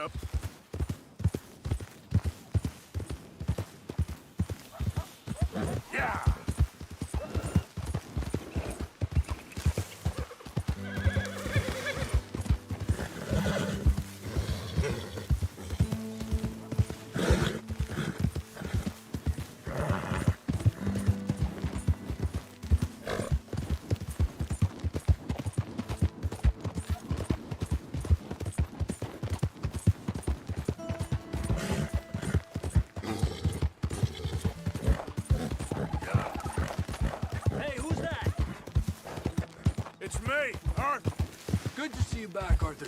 up. Yeah! It's me, Arthur. Good to see you back, Arthur.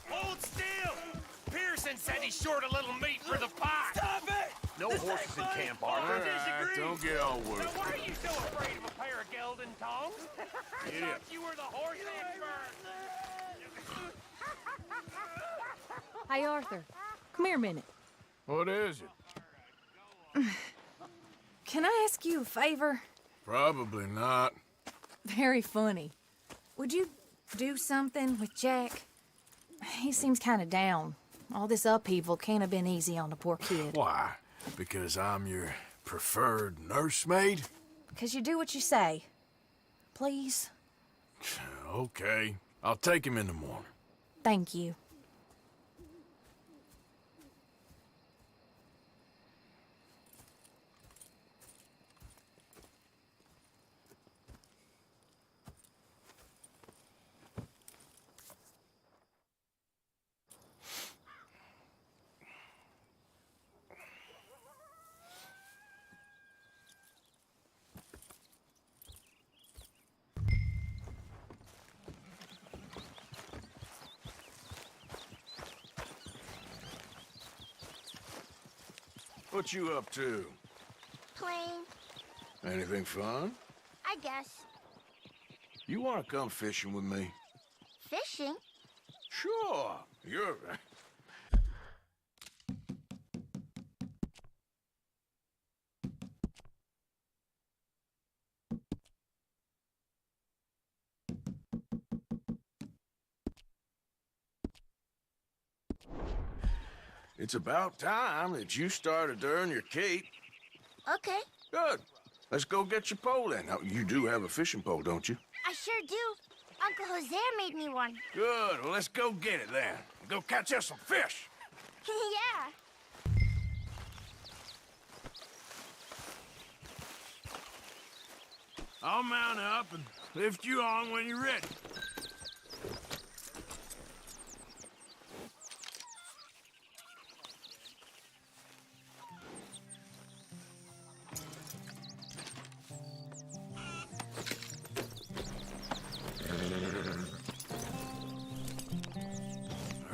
Hold still! Pearson said he's short a little meat for the pie. Stop it! No horses in camp, Arthur. All right, don't get all worried. Now, why are you so afraid of a pair of gelding tongs? I Yeah. thought you were the horse expert. Hey, Arthur. Come here a minute. What is it? Can I ask you a favor? Probably not. Very funny. Would you do something with Jack? He seems kind of down. All this upheaval can't have been easy on the poor kid. Why? Because I'm your preferred nursemaid? Because you do what you say. Please? Okay. I'll take him in the morning. Thank you. What you up to? Playing, Anything fun? I guess. You want to come fishing with me? Fishing? Sure. You're... It's about time that you started to earn your keep. Okay, Good. Let's go get your pole then. Now, you do have a fishing pole, don't you? I sure do. Uncle Hosea made me one. Good. Well, let's go get it then. Go catch us some fish. Yeah. I'll mount up and lift you on when you're ready.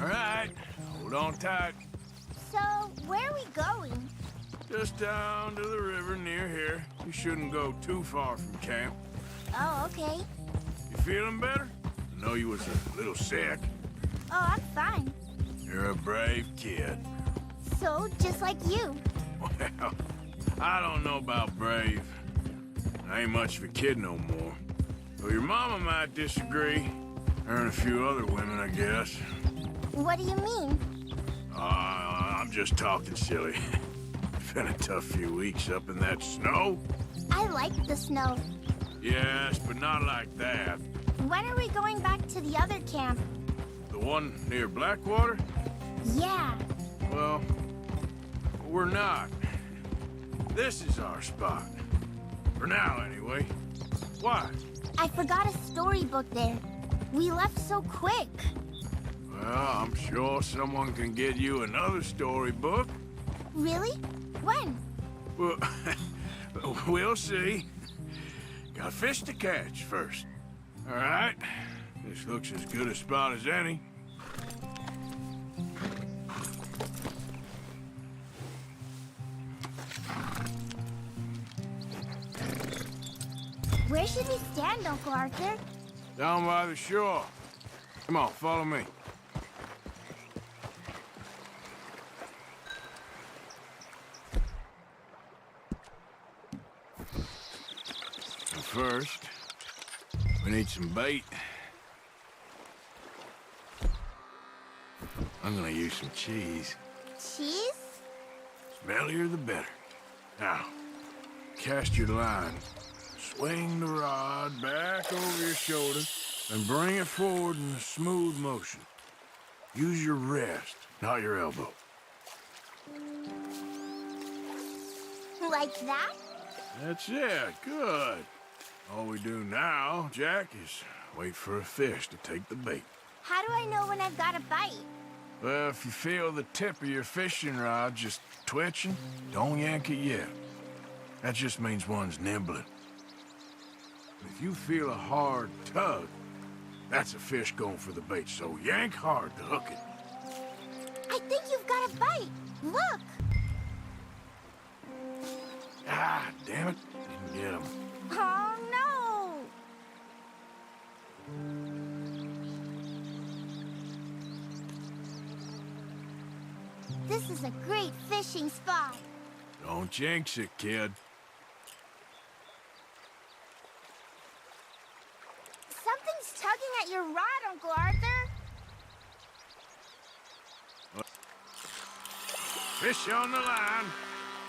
All right, hold on tight. So, where are we going? Just down to the river near here. You shouldn't go too far from camp. Oh, okay. You feeling better? I know you was a little sick. Oh, I'm fine. You're a brave kid. So, just like you. Well, I don't know about brave. I ain't much of a kid no more. Well, your mama might disagree. Her and a few other women, I guess. What do you mean? I'm just talking silly. It's been a tough few weeks up in that snow. I like the snow. Yes, but not like that. When are we going back to the other camp? The one near Blackwater? Yeah. Well, we're not. This is our spot. For now, anyway. Why? I forgot a storybook there. We left so quick. Well, I'm sure someone can get you another storybook. Really? When? Well, we'll see. Got fish to catch first. All right. This looks as good a spot as any. Where should we stand, Uncle Arthur? Down by the shore. Come on, follow me. first, we need some bait. I'm gonna use some cheese. Cheese? Smellier the better. Now, cast your line. Swing the rod back over your shoulder and bring it forward in a smooth motion. Use your wrist, not your elbow. Like that? That's it. Good. All we do now, Jack, is wait for a fish to take the bait. How do I know when I've got a bite? Well, if you feel the tip of your fishing rod just twitching, don't yank it yet. That just means one's nibbling. If you feel a hard tug, that's a fish going for the bait, so yank hard to hook it. I think you've got a bite. Look! Ah, damn it. Didn't get him. Oh, no! This is a great fishing spot. Don't jinx it, kid. Something's tugging at your rod, Uncle Arthur. Fish on the line.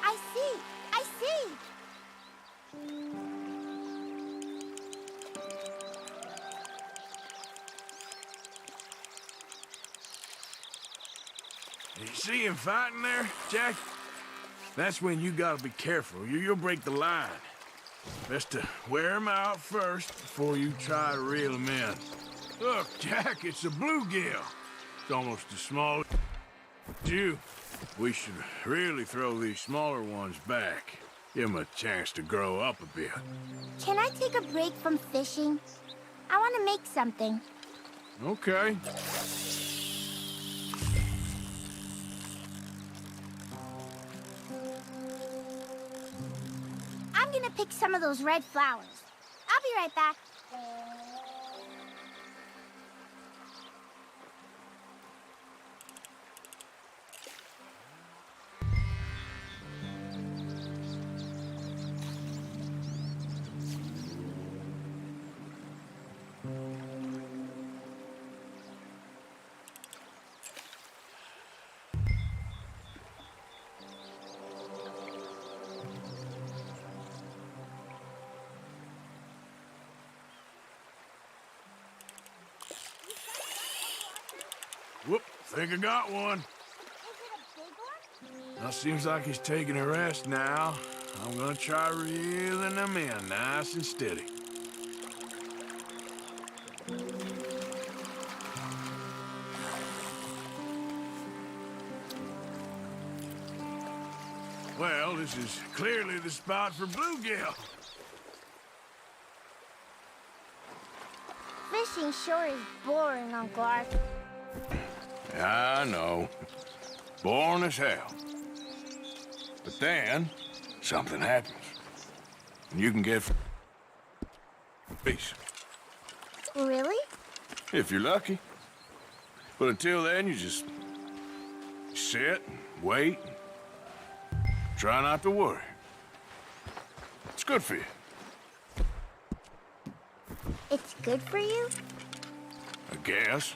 I see. I see. You see him fighting there, Jack? That's when you gotta be careful. You'll break the line. Best to wear him out first before you try to reel him in. Look, Jack, it's a bluegill. It's almost as small as you. We should really throw these smaller ones back. Give them a chance to grow up a bit. Can I take a break from fishing? I want to make something. Okay. I'm gonna pick some of those red flowers. I'll be right back. Whoop, think I got one. Is it a big one? Now, seems like he's taking a rest now. I'm gonna try reeling him in nice and steady. Well, this is clearly the spot for bluegill. Fishing sure is boring, Uncle Arthur. I know. Boring as hell. But then, something happens. And you can get peace. Really? If you're lucky. But until then, you just sit, wait, try not to worry. It's good for you. It's good for you? I guess.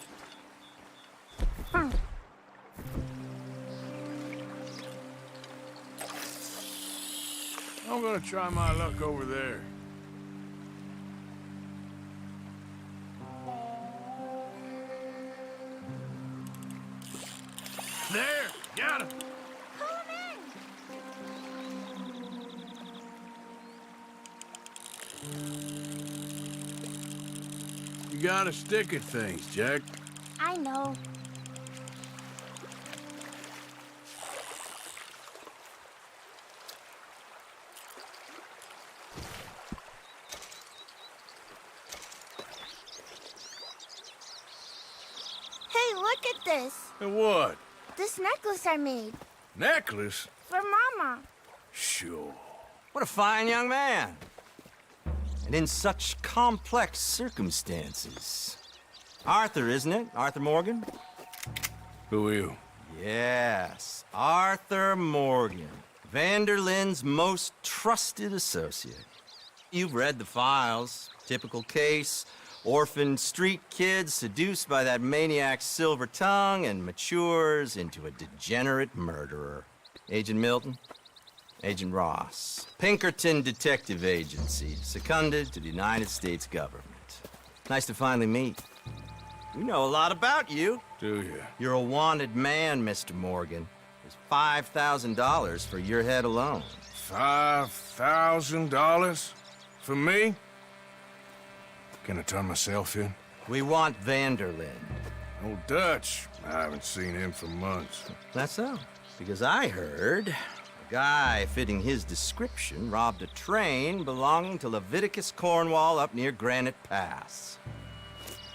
I'm gonna try my luck over there. There! Got him! Pull him in! You gotta stick at things, Jack. I know. Hey, look at this. And what? This necklace I made. Necklace? For Mama. Sure. What a fine young man. And in such complex circumstances. Arthur, isn't it? Arthur Morgan? Who are you? Yes, Arthur Morgan. Vanderlyn's most trusted associate. You've read the files. Typical case. Orphaned street kid seduced by that maniac's silver tongue and matures into a degenerate murderer. Agent Milton, Agent Ross. Pinkerton Detective Agency, seconded to the United States government. Nice to finally meet. We know a lot about you. Do you? You're a wanted man, Mr. Morgan. There's $5,000 for your head alone. $5,000? For me? Can I turn myself in? We want Vanderlyn. Old Dutch. I haven't seen him for months. That's so. Because I heard a guy fitting his description robbed a train belonging to Leviticus Cornwall up near Granite Pass.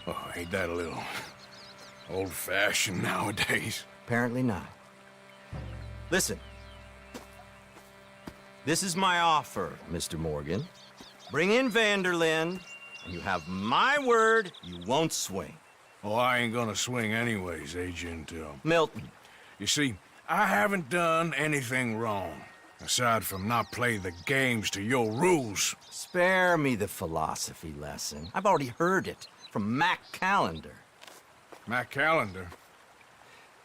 Oh, ain't that a little old-fashioned nowadays? Apparently not. Listen. This is my offer, Mr. Morgan. Bring in Vanderlyn, and you have my word you won't swing. Oh, I ain't gonna swing anyways, Agent, Milton. You see, I haven't done anything wrong, aside from not playing the games to your rules. Spare me the philosophy lesson. I've already heard it from Mac Callender. Matt Callender?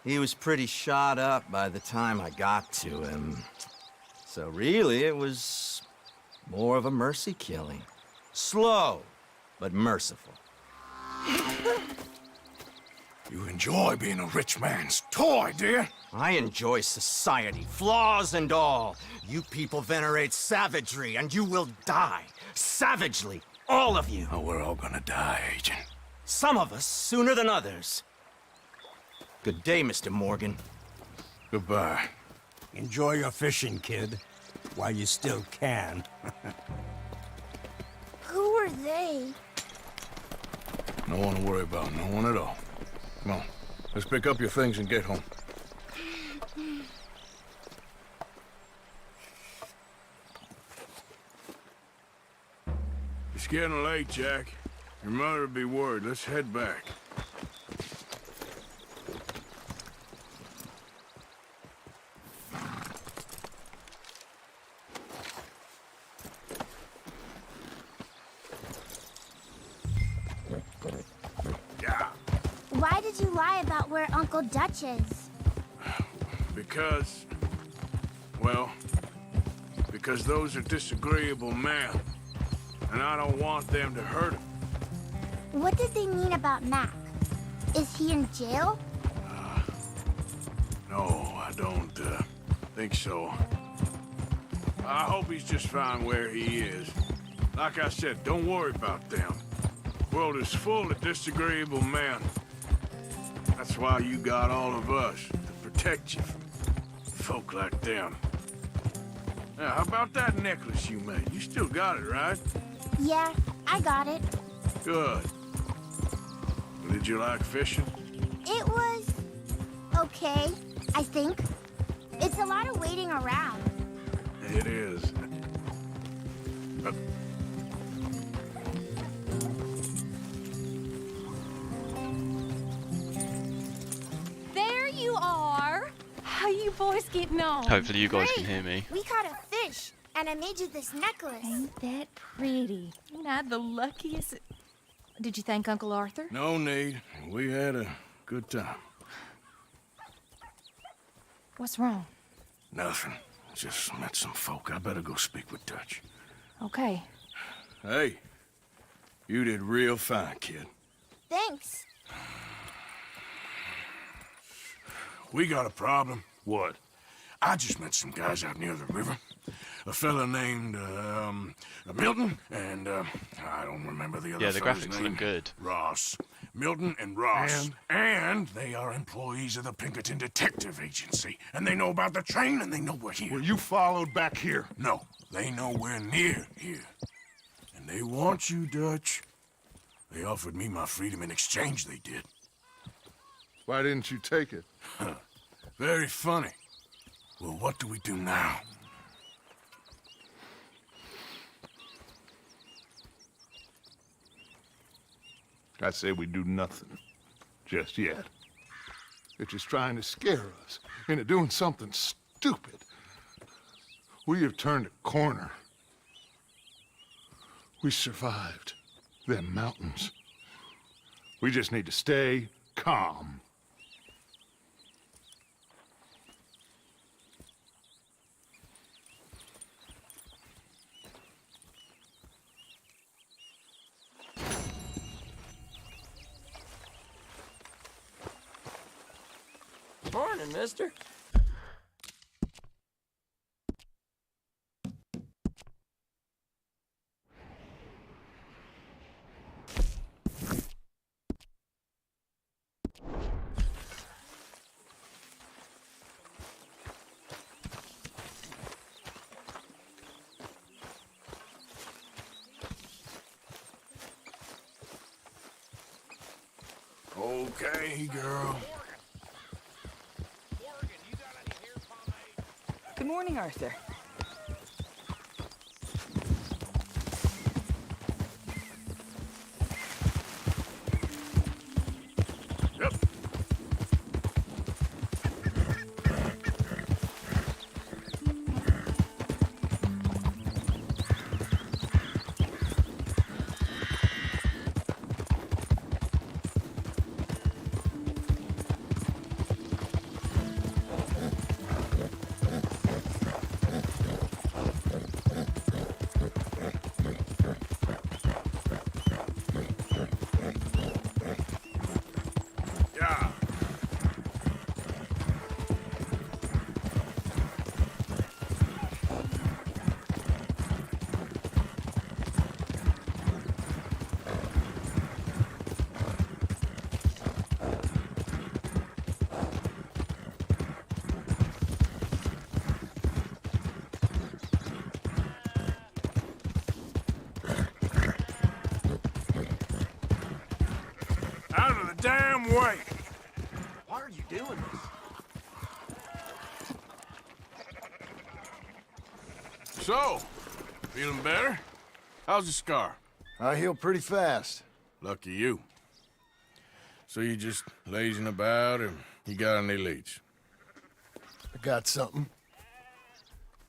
He was pretty shot up by the time I got to him. So really, it was more of a mercy killing. Slow, but merciful. You enjoy being a rich man's toy, dear. I enjoy society, flaws and all. You people venerate savagery, and you will die. Savagely, all of you. Oh, we're all gonna die, Agent. Some of us sooner than others. Good day, Mr. Morgan. Goodbye. Enjoy your fishing, kid, while you still can. Who are they? No one to worry about, no one at all. Come on, let's pick up your things and get home. It's getting late, Jack. Your mother would be worried. Let's head back. Why did you lie about where Uncle Dutch is? Because those are disagreeable men, and I don't want them to hurt him. What did they mean about Mac? Is he in jail? No, I don't think so. I hope he's just fine where he is. Like I said, don't worry about them. The world is full of disagreeable men. That's why you got all of us, to protect you from folk like them. Now, how about that necklace you made? You still got it, right? Yeah, I got it. Good. Did you like fishing? It was okay, I think. It's a lot of waiting around. It is. There you are. How you boys getting on? Hopefully you guys can hear me. We caught a fish, and I made you this necklace. Ain't that pretty? Ain't I the luckiest? Did you thank Uncle Arthur? No need. We had a good time. What's wrong? Nothing. Just met some folk. I better go speak with Dutch. Okay. Hey, you did real fine, kid. Thanks. We got a problem. What? I just met some guys out near the river. A fella named, Milton, and, I don't remember the other Yeah, the fella's graphics name. look good. Ross. Milton and Ross. And they are employees of the Pinkerton Detective Agency. And they know about the train, and they know we're here. Were you followed back here? No, they know we're near here. And they want you, Dutch. They offered me my freedom in exchange, they did. Why didn't you take it? Very funny. Well, what do we do now? I say we do nothing. Just yet. They're just trying to scare us into doing something stupid. We have turned a corner. We survived them mountains. We just need to stay calm. Morning, mister. Okay, girl. Good morning, Arthur. Yep. Yeah. Out of the damn way! Why are you doing this? So, feeling better? How's the scar? I heal pretty fast. Lucky you. So you just lazing about, or you got any leads? I got something.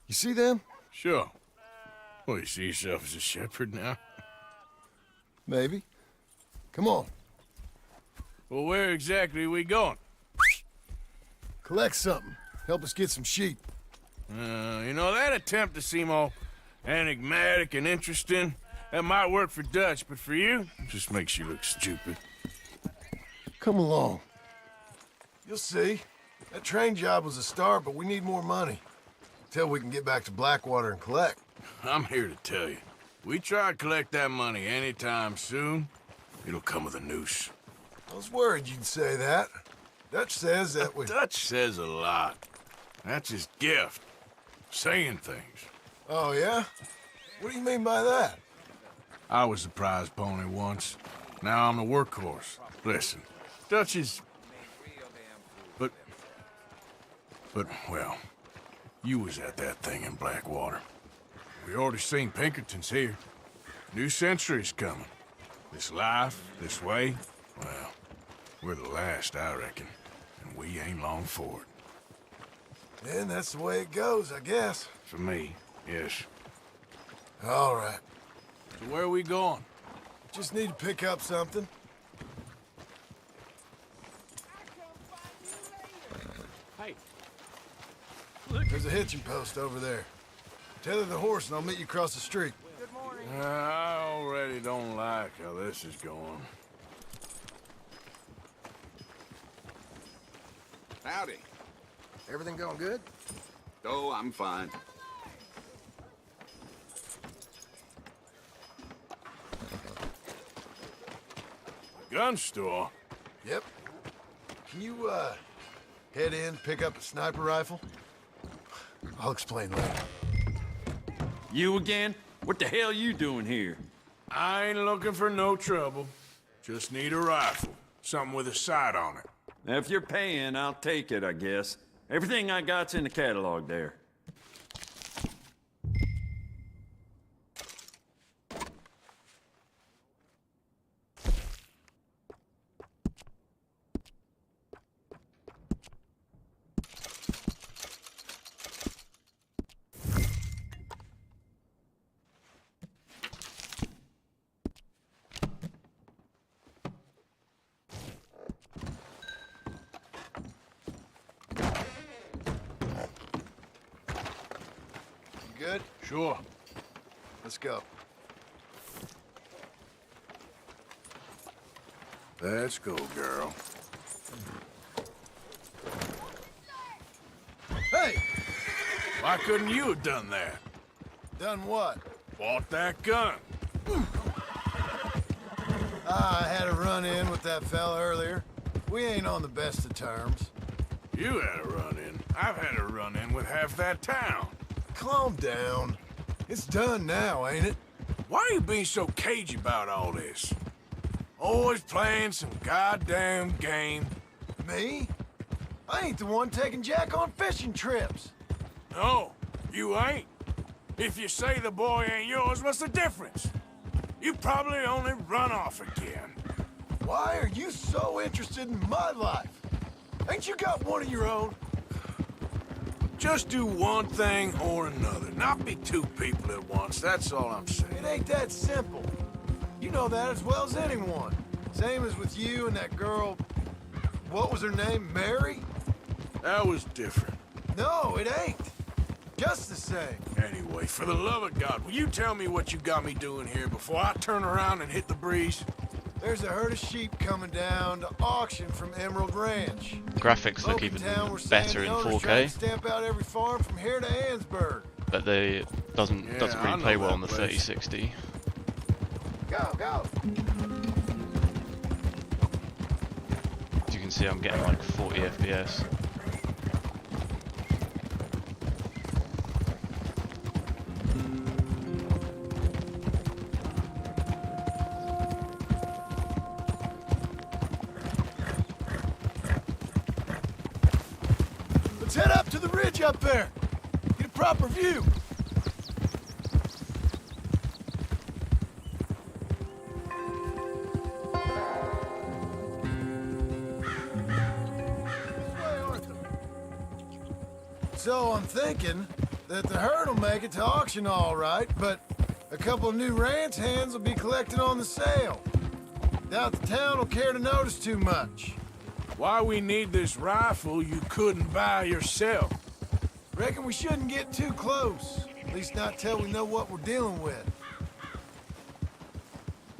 You see them? Sure. Well, you see yourself as a shepherd now? Maybe. Come on. Well, where exactly are we going? Collect something. Help us get some sheep. You know, that attempt to seem all enigmatic and interesting, that might work for Dutch, but for you, it just makes you look stupid. Come along. You'll see. That train job was a start, but we need more money. Till we can get back to Blackwater and collect. I'm here to tell you, we try to collect that money anytime soon, it'll come with a noose. I was worried you'd say that. Dutch says that we... Dutch says a lot. That's his gift. Saying things. Oh, yeah? What do you mean by that? I was the prize pony once. Now I'm the workhorse. Listen, Dutch is... But, well, you was at that thing in Blackwater. We already seen Pinkertons here. New century's coming. This life, this way, well, we're the last, I reckon. And we ain't long for it. And that's the way it goes, I guess. For me, yes. All right. So where are we going? Just need to pick up something. Hey. There's a hitching post over there. Tether the horse and I'll meet you across the street. I already don't like how this is going. Howdy. Everything going good? Oh, I'm fine. Gun store? Yep. Can you, head in, pick up a sniper rifle? I'll explain later. You again? What the hell you doing here? I ain't looking for no trouble. Just need a rifle. Something with a sight on it. If you're paying, I'll take it, I guess. Everything I got's in the catalog there. good? Sure. Let's go. Let's go, girl. Hey! Why couldn't you have done that? Done what? Bought that gun. I had a run-in with that fella earlier. We ain't on the best of terms. You had a run-in. I've had a run-in with half that town. Calm down. It's done now, ain't it? Why are you being so cagey about all this? Always playing some goddamn game. Me? I ain't the one taking Jack on fishing trips. No, you ain't. If you say the boy ain't yours, what's the difference? You probably only run off again. Why are you so interested in my life? Ain't you got one of your own? Just do one thing or another. Not be two people at once, that's all I'm saying. It ain't that simple. You know that as well as anyone. Same as with you and that girl... What was her name? Mary? That was different. No, it ain't. Just the same. Anyway, for the love of God, will you tell me what you got me doing here before I turn around and hit the breeze? There's a herd of sheep coming down to auction from Emerald Ranch. Graphics look even better in 4K, Stamp out every farm from here to Ansburg. but they doesn't really play well on the place. 3060. Go, go! As you can see, I'm getting like 40 FPS. Let's head up to the ridge up there. Get a proper view. So I'm thinking that the herd will make it to auction all right, but a couple of new ranch hands will be collected on the sale. Doubt the town will care to notice too much. Why we need this rifle you couldn't buy yourself? Reckon we shouldn't get too close. At least not till we know what we're dealing with.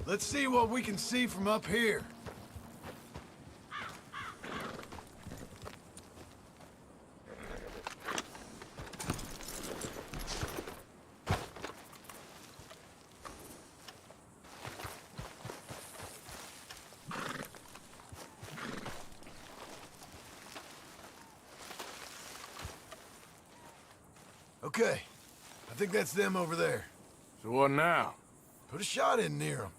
Let's see what we can see from up here. Okay, I think that's them over there. So what now? Put a shot in near them.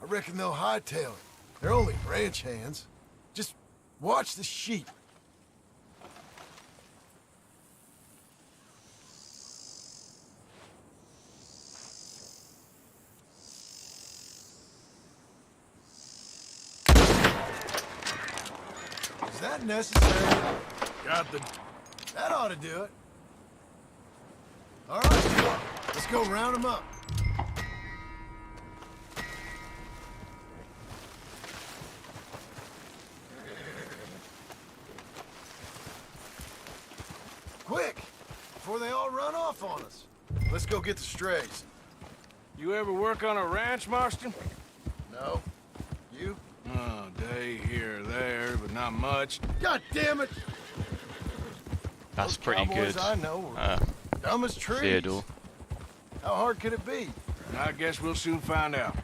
I reckon they'll hightail it. They're only ranch hands. Just watch the sheep. Is that necessary? Got the... That ought to do it. All right, let's go round them up. Quick, before they all run off on us. Let's go get the strays. You ever work on a ranch, Marston? No. You? Oh, day here or there, but not much. God damn it! That's Those pretty cowboys good. I know are dumb as trees. Theodore. How hard could it be? I guess we'll soon find out.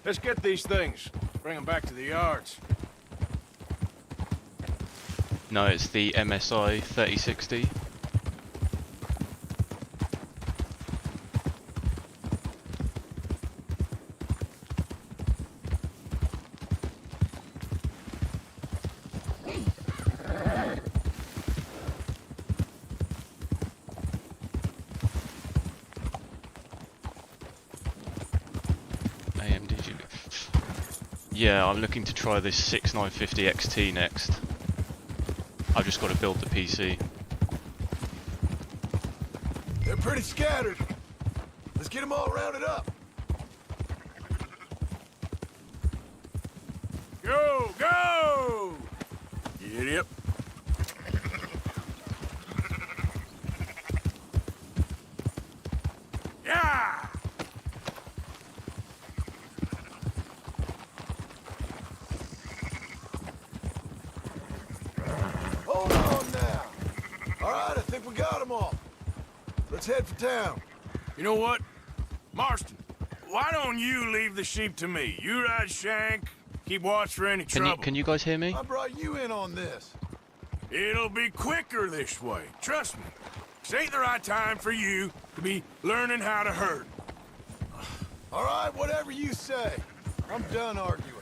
Let's get these things. Bring them back to the yards. No, it's the MSI 3060. Yeah, I'm looking to try this 6950 XT next. I've just got to build the PC. They're pretty scattered. Let's get them all rounded up. Go, go! Giddy up. think we got them all. Let's head for town. You know what? Marston, why don't you leave the sheep to me? You ride Shank, keep watch for any trouble. Can you guys hear me? I brought you in on this. It'll be quicker this way, trust me. This ain't the right time for you to be learning how to herd. All right, whatever you say. I'm done arguing.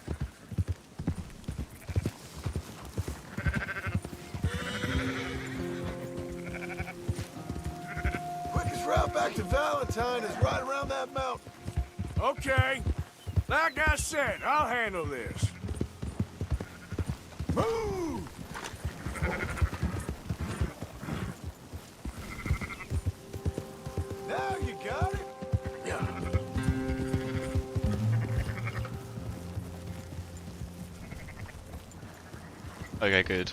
Quickest route back to Valentine is right around that mountain. Okay. Like I said, I'll handle this. Move! Now you got it. Yeah. Okay, good.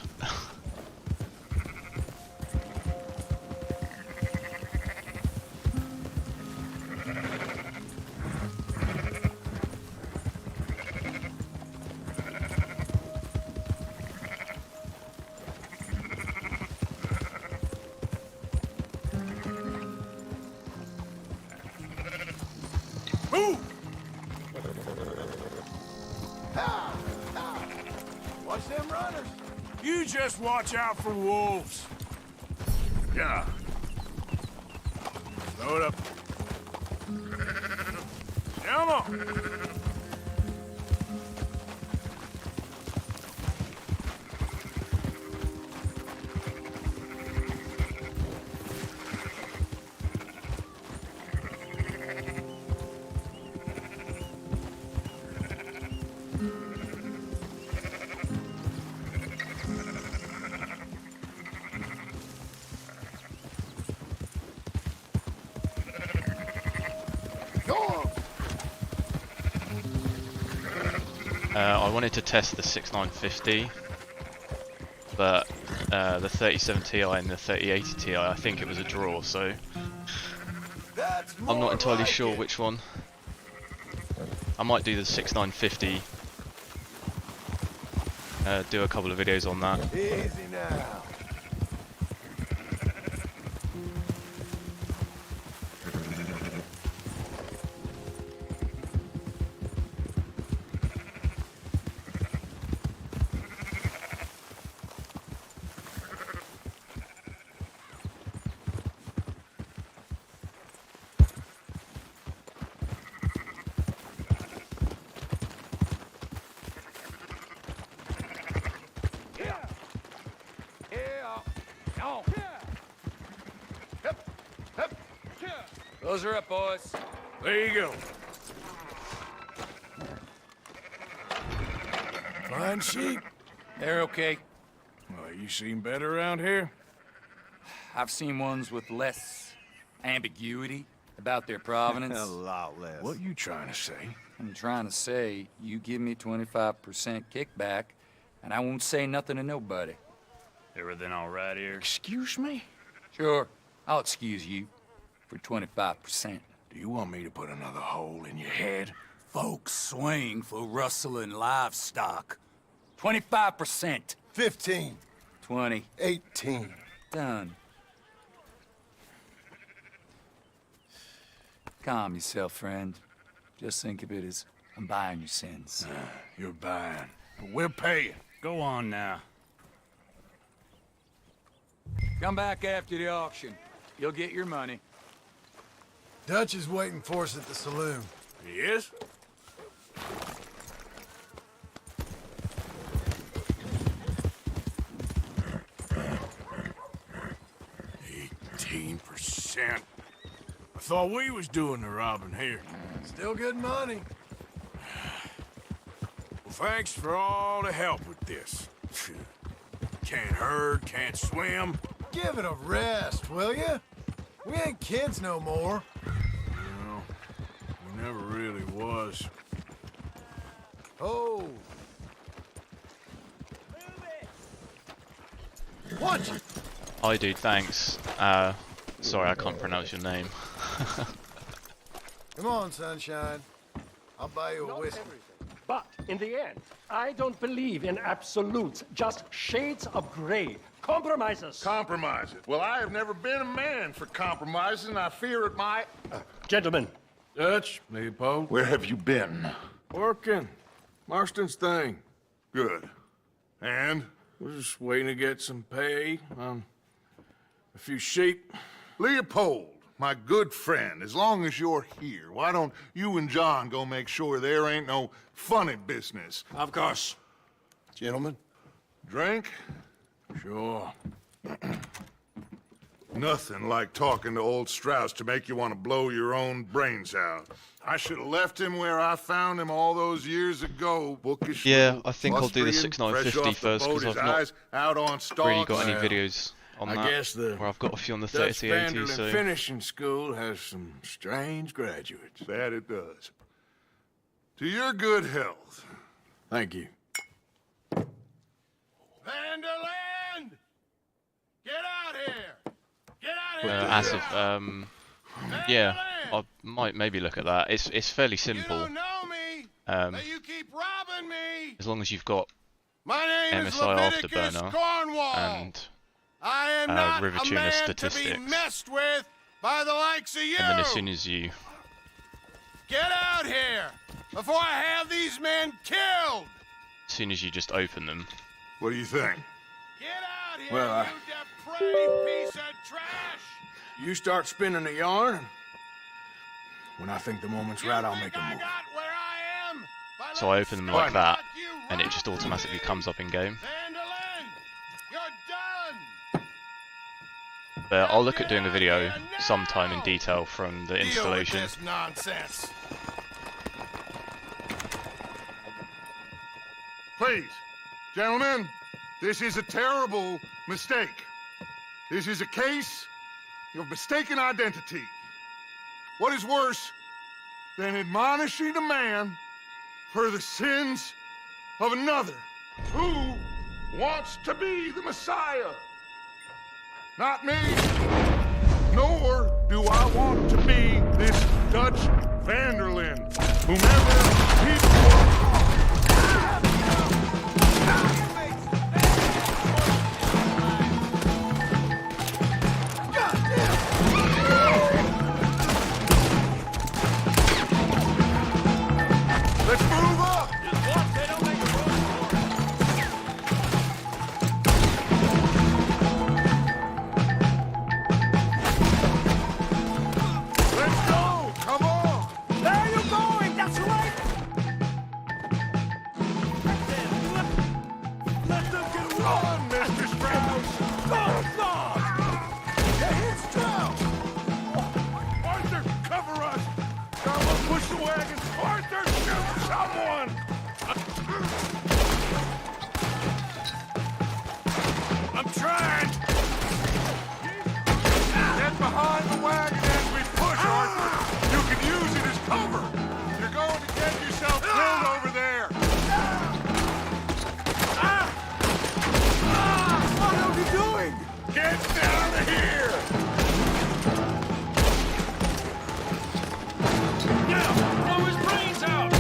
Move! Watch them runners. You just watch out for wolves. Yeah. Load up. Come on. I wanted to test the 6950, but the 3070 Ti and the 3080 Ti, I think it was a draw, so I'm not entirely sure which one. I might do the 6950, do a couple of videos on that. Easy now. Those are up, boys. There you go. Fine sheep. They're okay. Well, you seem better around here. I've seen ones with less ambiguity about their provenance. A lot less. What you trying to say? I'm trying to say, you give me 25% kickback, and I won't say nothing to nobody. Everything all right here? Excuse me? Sure, I'll excuse you for 25%. Do you want me to put another hole in your head? Folks swing for rustling livestock. 25%. 15. 20. 18. Done. Calm yourself, friend. Just think of it as I'm buying your sins. You're buying. But we're paying. Go on now. Come back after the auction. You'll get your money. Dutch is waiting for us at the saloon. He is? $18%. I thought we was doing the robbing here. Still good money. Well, thanks for all the help with this. Can't herd, can't swim. Give it a rest, will ya? We ain't kids no more. No, we never really was. Oh. Watch it. Hi dude, thanks. Sorry, I can't pronounce your name. Come on, sunshine. I'll buy you a whiskey. But in the end, I don't believe in absolutes, just shades of gray. Compromises. Compromises. Well, I have never been a man for compromises, and I fear it might. Gentlemen. Dutch, Leopold. Where have you been? Working. Marston's thing. Good. And? We're just waiting to get some pay on a few sheep. Leopold, my good friend, as long as you're here, why don't you and John go make sure there ain't no funny business? Of course. Gentlemen, drink? Sure. Nothing like talking to old Strauss to make you want to blow your own brains out. I should have left him where I found him all those years ago. Bookish. Yeah, I think I'll do the 6950 first because I've not out on really got any videos on I that. guess the where I've got a few on the Dutch 3080, so finishing school has some strange graduates. That it does. To your good health. Thank you. Vanderland! Get out here! Get out here! as of yeah, I might maybe look at that. It's fairly simple. You don't know me, but you keep robbing me. As long as you've got My name MSI is Afterburner Cornwall. and I am not a Rivatuner man statistics. to be messed with by the likes of you. And then as soon as you Get out here before I have these men killed. just open them. What do you think? Get out here, Well, you depraved piece of trash. You start spinning the yarn. When I think the moment's right, I'll make a move. So I open them like that, and it just automatically comes up in game. But I'll look at doing a video sometime in detail from the installation. Deal with this nonsense. Please, gentlemen, this is a terrible mistake. This is a case of mistaken identity. What is worse than admonishing a man for the sins of another who wants to be the Messiah? Not me, nor do I want to be this Dutch Vanderland, whomever people are. Let's move up! Let's go! Come on! Where you going? That's right. Let them get on, Mr. Strauss! Go, hit Strauss! Arthur, cover us! Someone push the wagon! Arthur, shoot someone! I'm trying. Get behind the wagon as we push, Arthur! You can use it as cover! You're going to get yourself killed over there! What are you doing? Get down of here! Now, blow his brains out!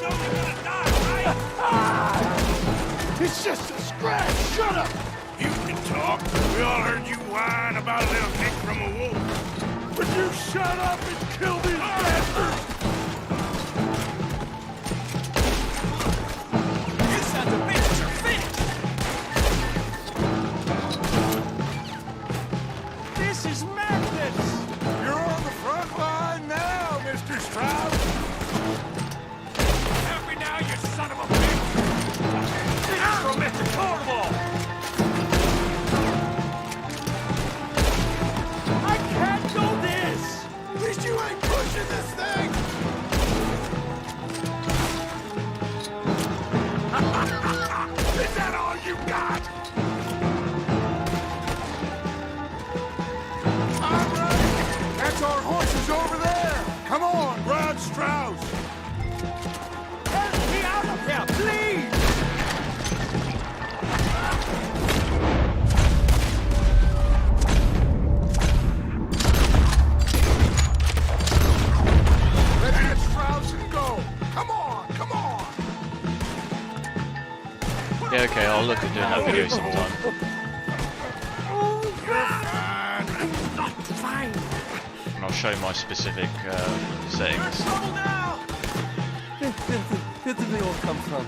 No, you're gonna die, right? It's just a scratch. Shut up. You can talk. We all heard you whine about a little kick from a wolf. Would you shut up and kill these bastards? You sons of bitches are finished! This is madness. You're on the front line now, Mr. Strauss! Help me now, you son of a bitch! This is from Mr. Cornwall! I can't do this. At least you ain't pushing this thing. Is that all you got? I'm ready! That's our horses over there! Come on, Brad Strauss! Help me out of here, please. That's Yeah, okay, I'll look at doing that video sometime. And I'll show my specific settings. Where did they all come from?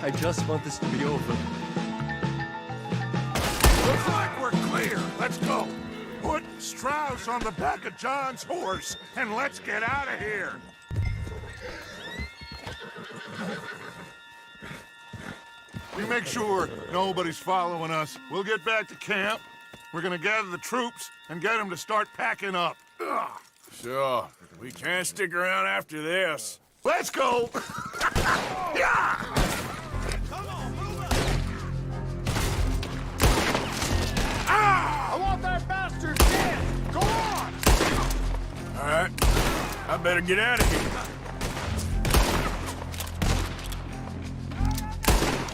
I just want this to be over. Looks like we're clear. Let's go. Put Strauss on the back of John's horse, and let's get out of here. You make sure nobody's following us. We'll get back to camp. We're gonna gather the troops and get them to start packing up. Ugh. Sure. We can't stick around after this. Let's go! Yeah! I want that bastard dead! Go on! All right. I better get out of here.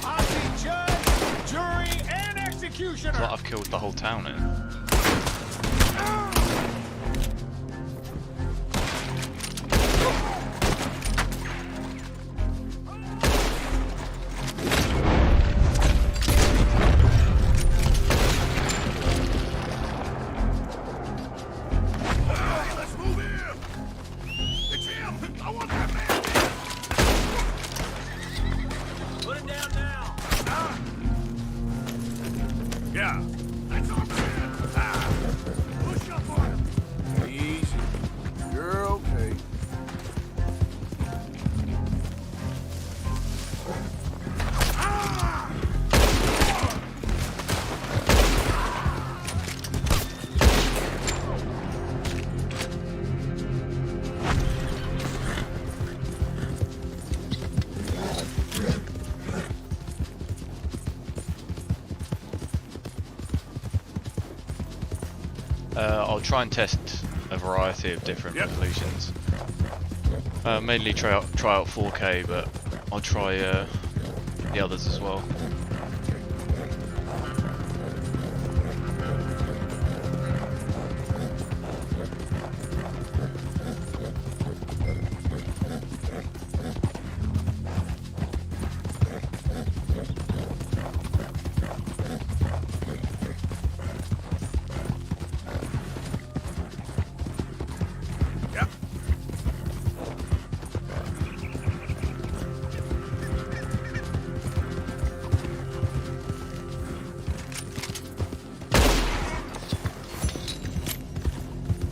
I be judge, jury, and executioner! It's like I've killed the whole town here. I'll try and test a variety of different resolutions. Mainly try out 4K, but I'll try the others as well.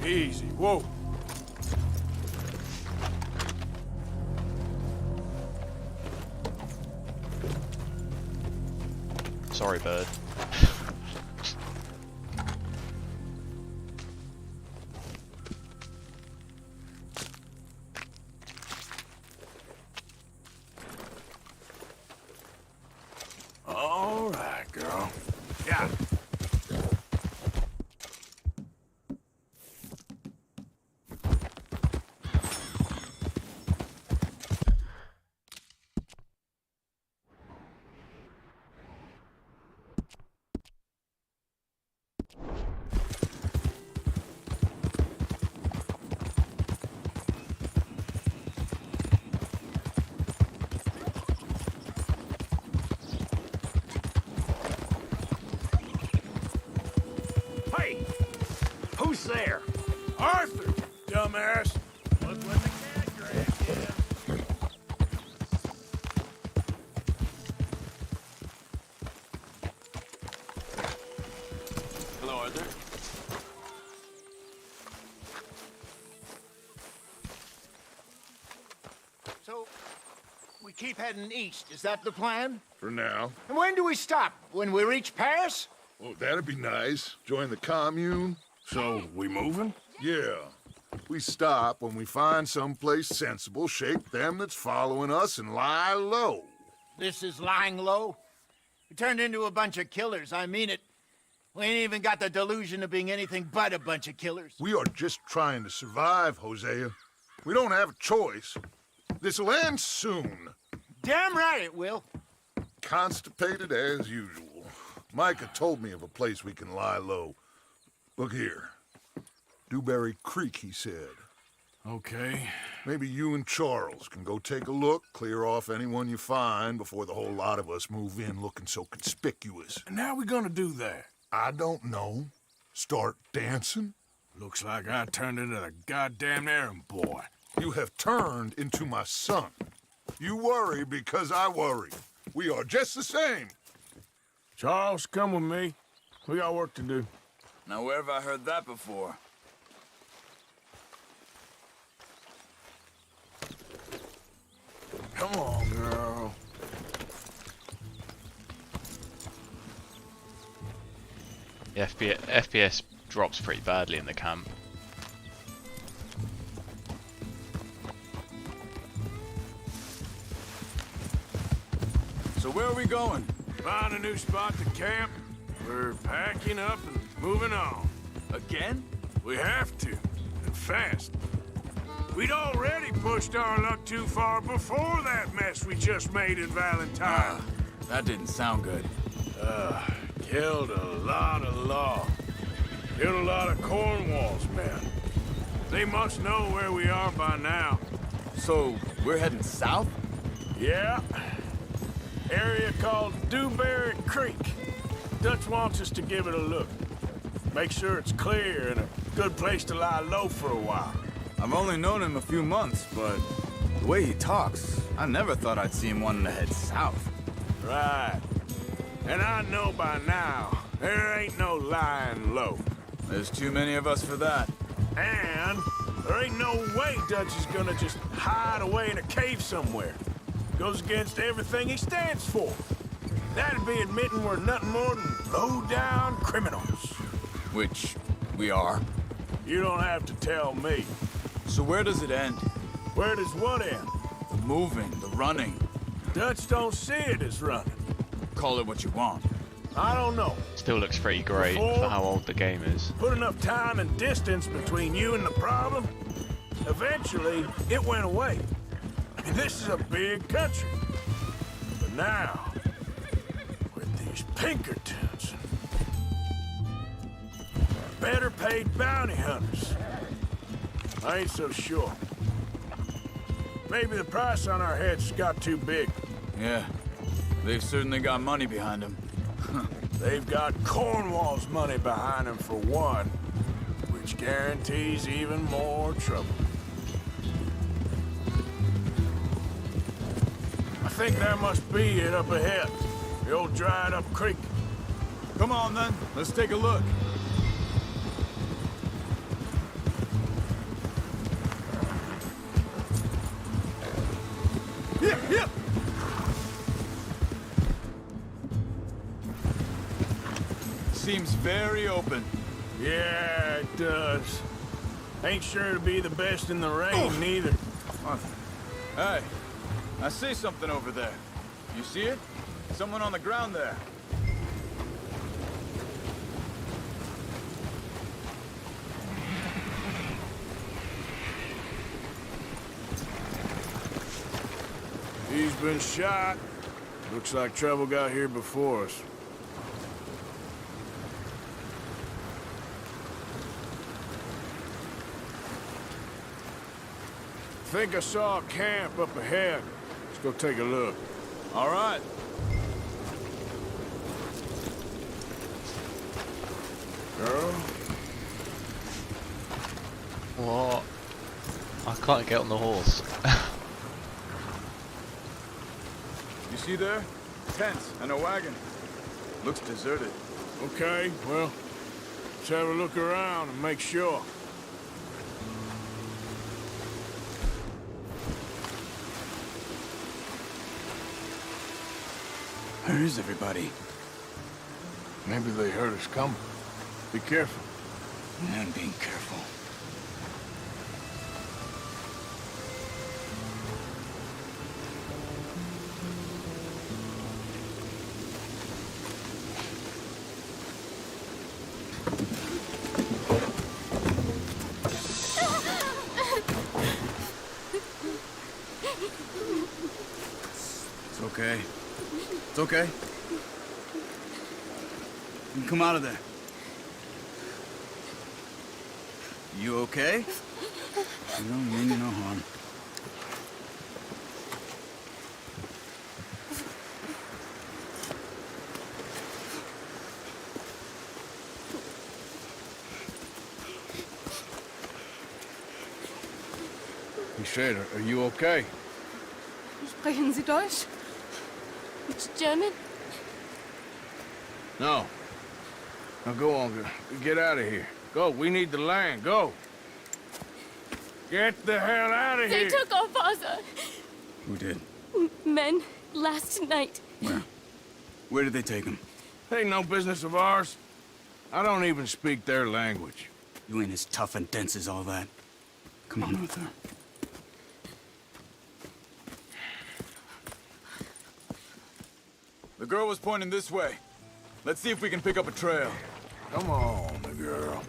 Easy. Whoa. Sorry, bird. All right, girl. Yeah. Who's there? Arthur, dumbass. Look what the cat dragged in. Hello, Arthur. So, we keep heading east. Is that the plan? For now. And when do we stop? When we reach Paris? Oh, that'd be nice. Join the commune. So, we moving? Yeah. We stop when we find someplace sensible, shake them that's following us, and lie low. This is lying low? We turned into a bunch of killers, I mean it. We ain't even got the delusion of being anything but a bunch of killers. We are just trying to survive, Hosea. We don't have a choice. This'll end soon. Damn right it will. Constipated as usual. Micah told me of a place we can lie low. Look here. Dewberry Creek, he said. Okay. Maybe you and Charles can go take a look, clear off anyone you find before the whole lot of us move in looking so conspicuous. And how we gonna do that? I don't know. Start dancing? Looks like I turned into the goddamn errand boy. You have turned into my son. You worry because I worry. We are just the same. Charles, come with me. We got work to do. Now, where have I heard that before? Come on, girl. The FPS drops pretty badly in the camp. So where are we going? Find a new spot to camp. We're packing up and moving on. Again? We have to, and fast. We'd already pushed our luck too far before that mess we just made in Valentine. That didn't sound good. Killed a lot of law. Killed a lot of Cornwall's men. They must know where we are by now. So, we're heading south? Yeah. Area called Dewberry Creek. Dutch wants us to give it a look. Make sure it's clear and a good place to lie low for a while. I've only known him a few months, but the way he talks, I never thought I'd see him wanting to head south. Right. And I know by now, there ain't no lying low. There's too many of us for that. And there ain't no way Dutch is gonna just hide away in a cave somewhere. Goes against everything he stands for. That'd be admitting we're nothing more than low-down criminals. Which we are. You don't have to tell me. So where does it end? Where does what end? The moving, the running. Dutch don't see it as running. Call it what you want. I don't know. Still looks pretty great for how old the game is. Put enough time and distance between you and the problem, eventually it went away. I mean, this is a big country. But now, with these Pinkertons and better paid bounty hunters, I ain't so sure. Maybe the price on our heads got too big. Yeah, they've certainly got money behind them. They've got Cornwall's money behind them for one, which guarantees even more trouble. I think that must be it up ahead. The old dried up creek. Come on then, let's take a look. Yep. Seems very open. Yeah, it does. Ain't sure to be the best in the rain, neither. What? Hey, I see something over there. You see it? Someone on the ground there. He's been shot. Looks like trouble got here before us. I think I saw a camp up ahead. Let's go take a look. All right. Girl? What? I can't get on the horse. You see there? Tents and a wagon. Looks deserted. Okay, well, let's have a look around and make sure. Where is everybody? Maybe they heard us coming. Be careful. I'm being careful. It's okay. It's okay. and come out of there. You okay? You don't mean you no harm. He said, are you okay? Sprechen Sie Deutsch? It's German? No. Now go on, get out of here. Go, we need the land, go. Get the hell out of They here. took our father. Who did? Men, last night. Where? Where did they take him? Ain't no business of ours. I don't even speak their language. You ain't as tough and dense as all that. Come on, Arthur. The girl was pointing this way. Let's see if we can pick up a trail. Come on, the girl.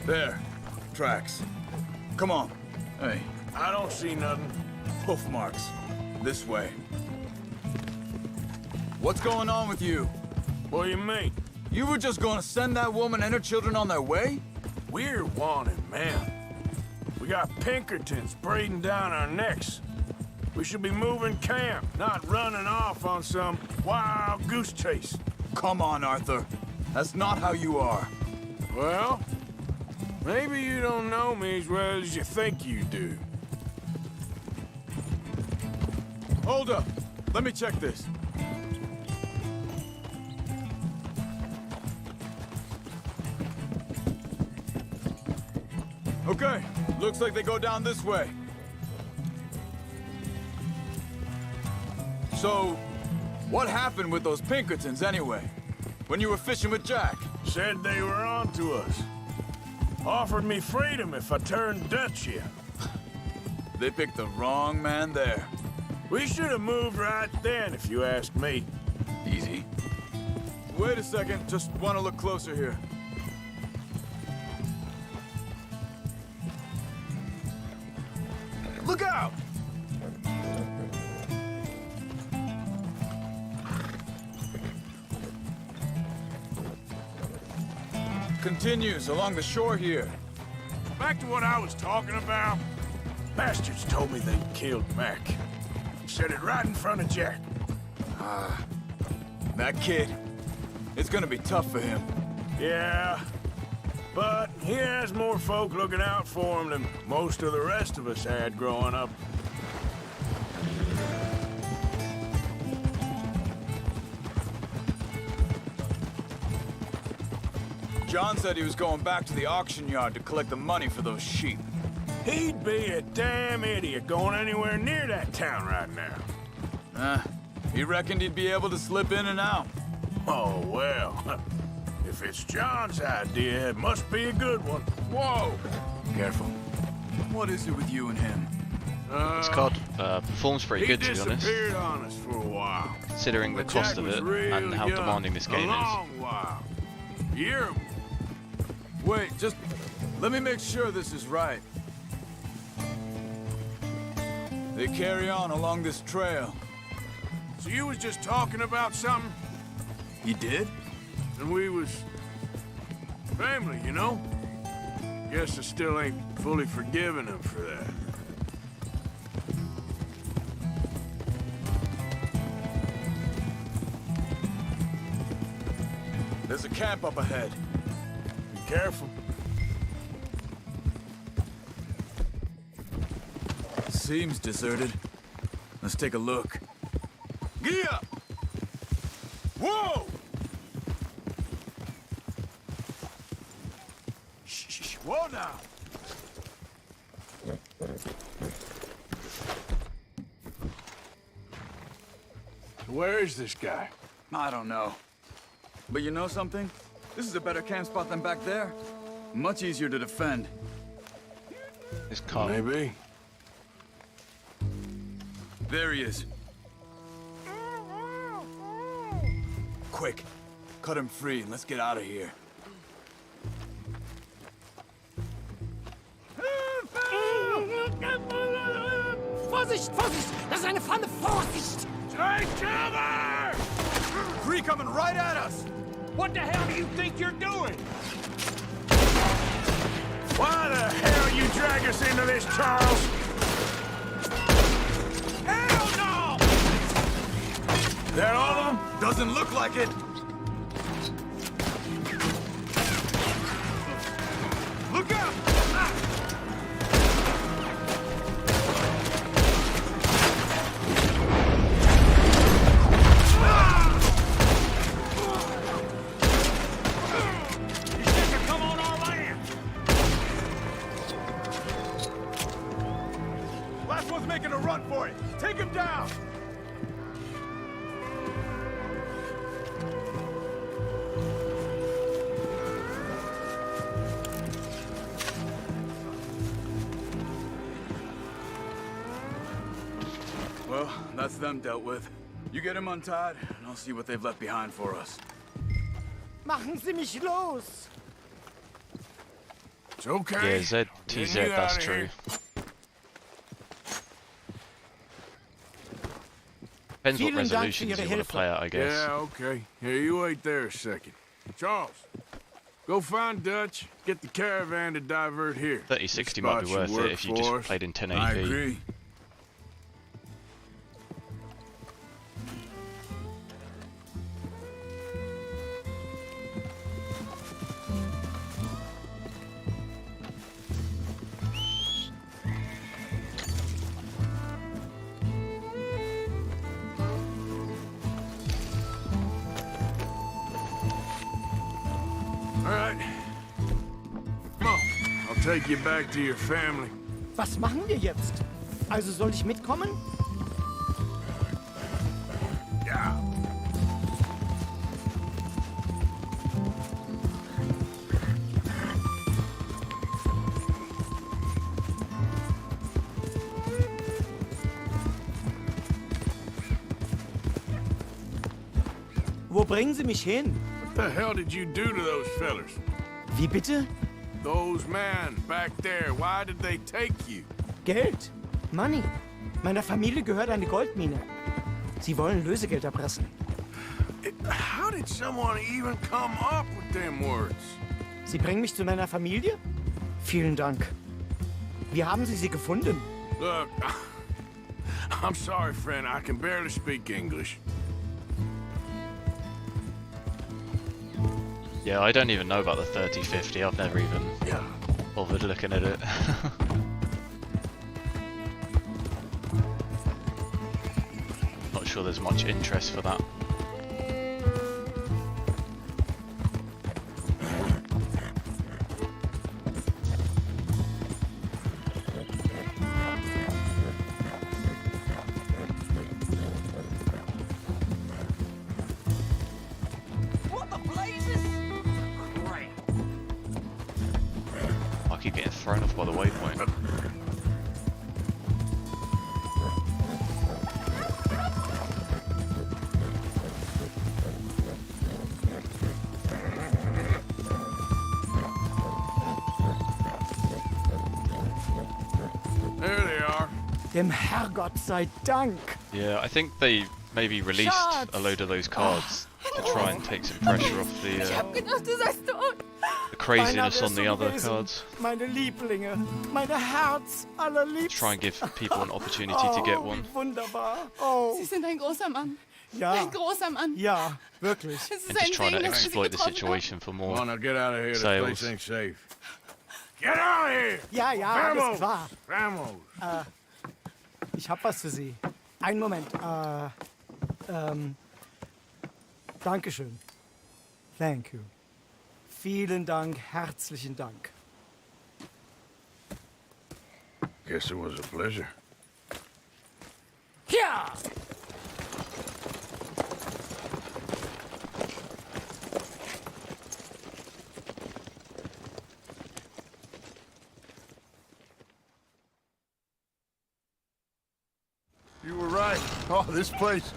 There. Tracks. Come on. Hey. I don't see nothing. Hoof marks. This way. What's going on with you? What do you mean? You were just gonna send that woman and her children on their way? We're wanted, man. We got Pinkertons breathing down our necks. We should be moving camp, not running off on some wild goose chase. Come on, Arthur. That's not how you are. Well, maybe you don't know me as well as you think you do. Hold up. Let me check this. Okay, looks like they go down this way. So, what happened with those Pinkertons anyway? When you were fishing with Jack? Said they were on to us. Offered me freedom if I turned Dutch here. They picked the wrong man there. We should have moved right then, if you ask me. Easy. Wait a second, just want to look closer here. Look out! Continues along the shore here. Back to what I was talking about. Bastards told me they killed Mac. Said it right in front of Jack. That kid. It's gonna be tough for him. Yeah, but he has more folk looking out for him than most of the rest of us had growing up. John said he was going back to the auction yard to collect the money for those sheep. He'd be a damn idiot going anywhere near that town right now. He reckoned he'd be able to slip in and out. Oh, well. If it's John's idea, it must be a good one. Whoa! Careful. What is it with you and him? This card performs pretty good, to be honest. He disappeared on us for a while. Considering the cost of it and how demanding this game a is. long while. Year. Wait, just let me make sure this is right. They carry on along this trail. So you was just talking about something? He did? And we was family, you know? Guess I still ain't fully forgiven him for that. There's a camp up ahead. Be careful. Seems deserted. Let's take a look. Gee up! Whoa! Shh, whoa now! Where is this guy? I don't know. But you know something? This is a better camp spot than back there. Much easier to defend. This card. Maybe. There he is. Quick, cut him free and let's get out of here. Vorsicht, Vorsicht! Das ist eine Pfanne! Vorsicht! Jack! Take cover! Three coming right at us! What the hell do you think you're doing? Why the hell you drag us into this, Charles? Hell no! That all of them? Doesn't look like it. Look out! Making a run for it. Take him down. Well, that's them dealt with. You get him untied, and I'll see what they've left behind for us. Machen Sie mich los! It's okay. Yeah, ZTZ, that's true. Depends what resolutions you want to play at, I guess. Yeah, okay. Here, you wait there a second. Charles, go find Dutch, get the caravan to divert here. 3060 might be worth it if you just played in 1080p. I agree. Take you back to your family. Was machen wir jetzt? Also soll ich mitkommen? Ja. Wo bringen Sie mich hin? What the hell did you do to those fellers? Wie bitte? Those men back there, why did they take you? Geld. Money. Meiner Familie gehört eine Goldmine. Sie wollen Lösegeld erpressen. How did someone even come up with them words? Sie bringen mich zu meiner Familie? Vielen Dank. Wie haben Sie sie gefunden? Look, I'm sorry, friend. I can barely speak English. Yeah, I don't even know about the 3050. I've never even bothered looking at it. Not sure there's much interest for that. Keep getting thrown off by the waypoint. There they are. Dem Herrgott sei Dank. Yeah, I think they maybe released a load of those cards to try and take some pressure off the craziness on the other cards. Meine Lieblinge, meine Herz allerliebsten. Try and give people an opportunity to get one. Wunderbar. Oh. Sie sind ein großer Mann. Ja. Ein großer Mann. Ja, wirklich. And just trying to exploit the situation for more Come on, now get out of here. sales. This place ain't safe. Get out of here! Ja, ja, alles klar. Vamos! Ich hab was für Sie. Einen Moment. Dankeschön. Thank you. Vielen Dank, herzlichen Dank. Guess it was a pleasure. Ja! You were right. Oh, this place.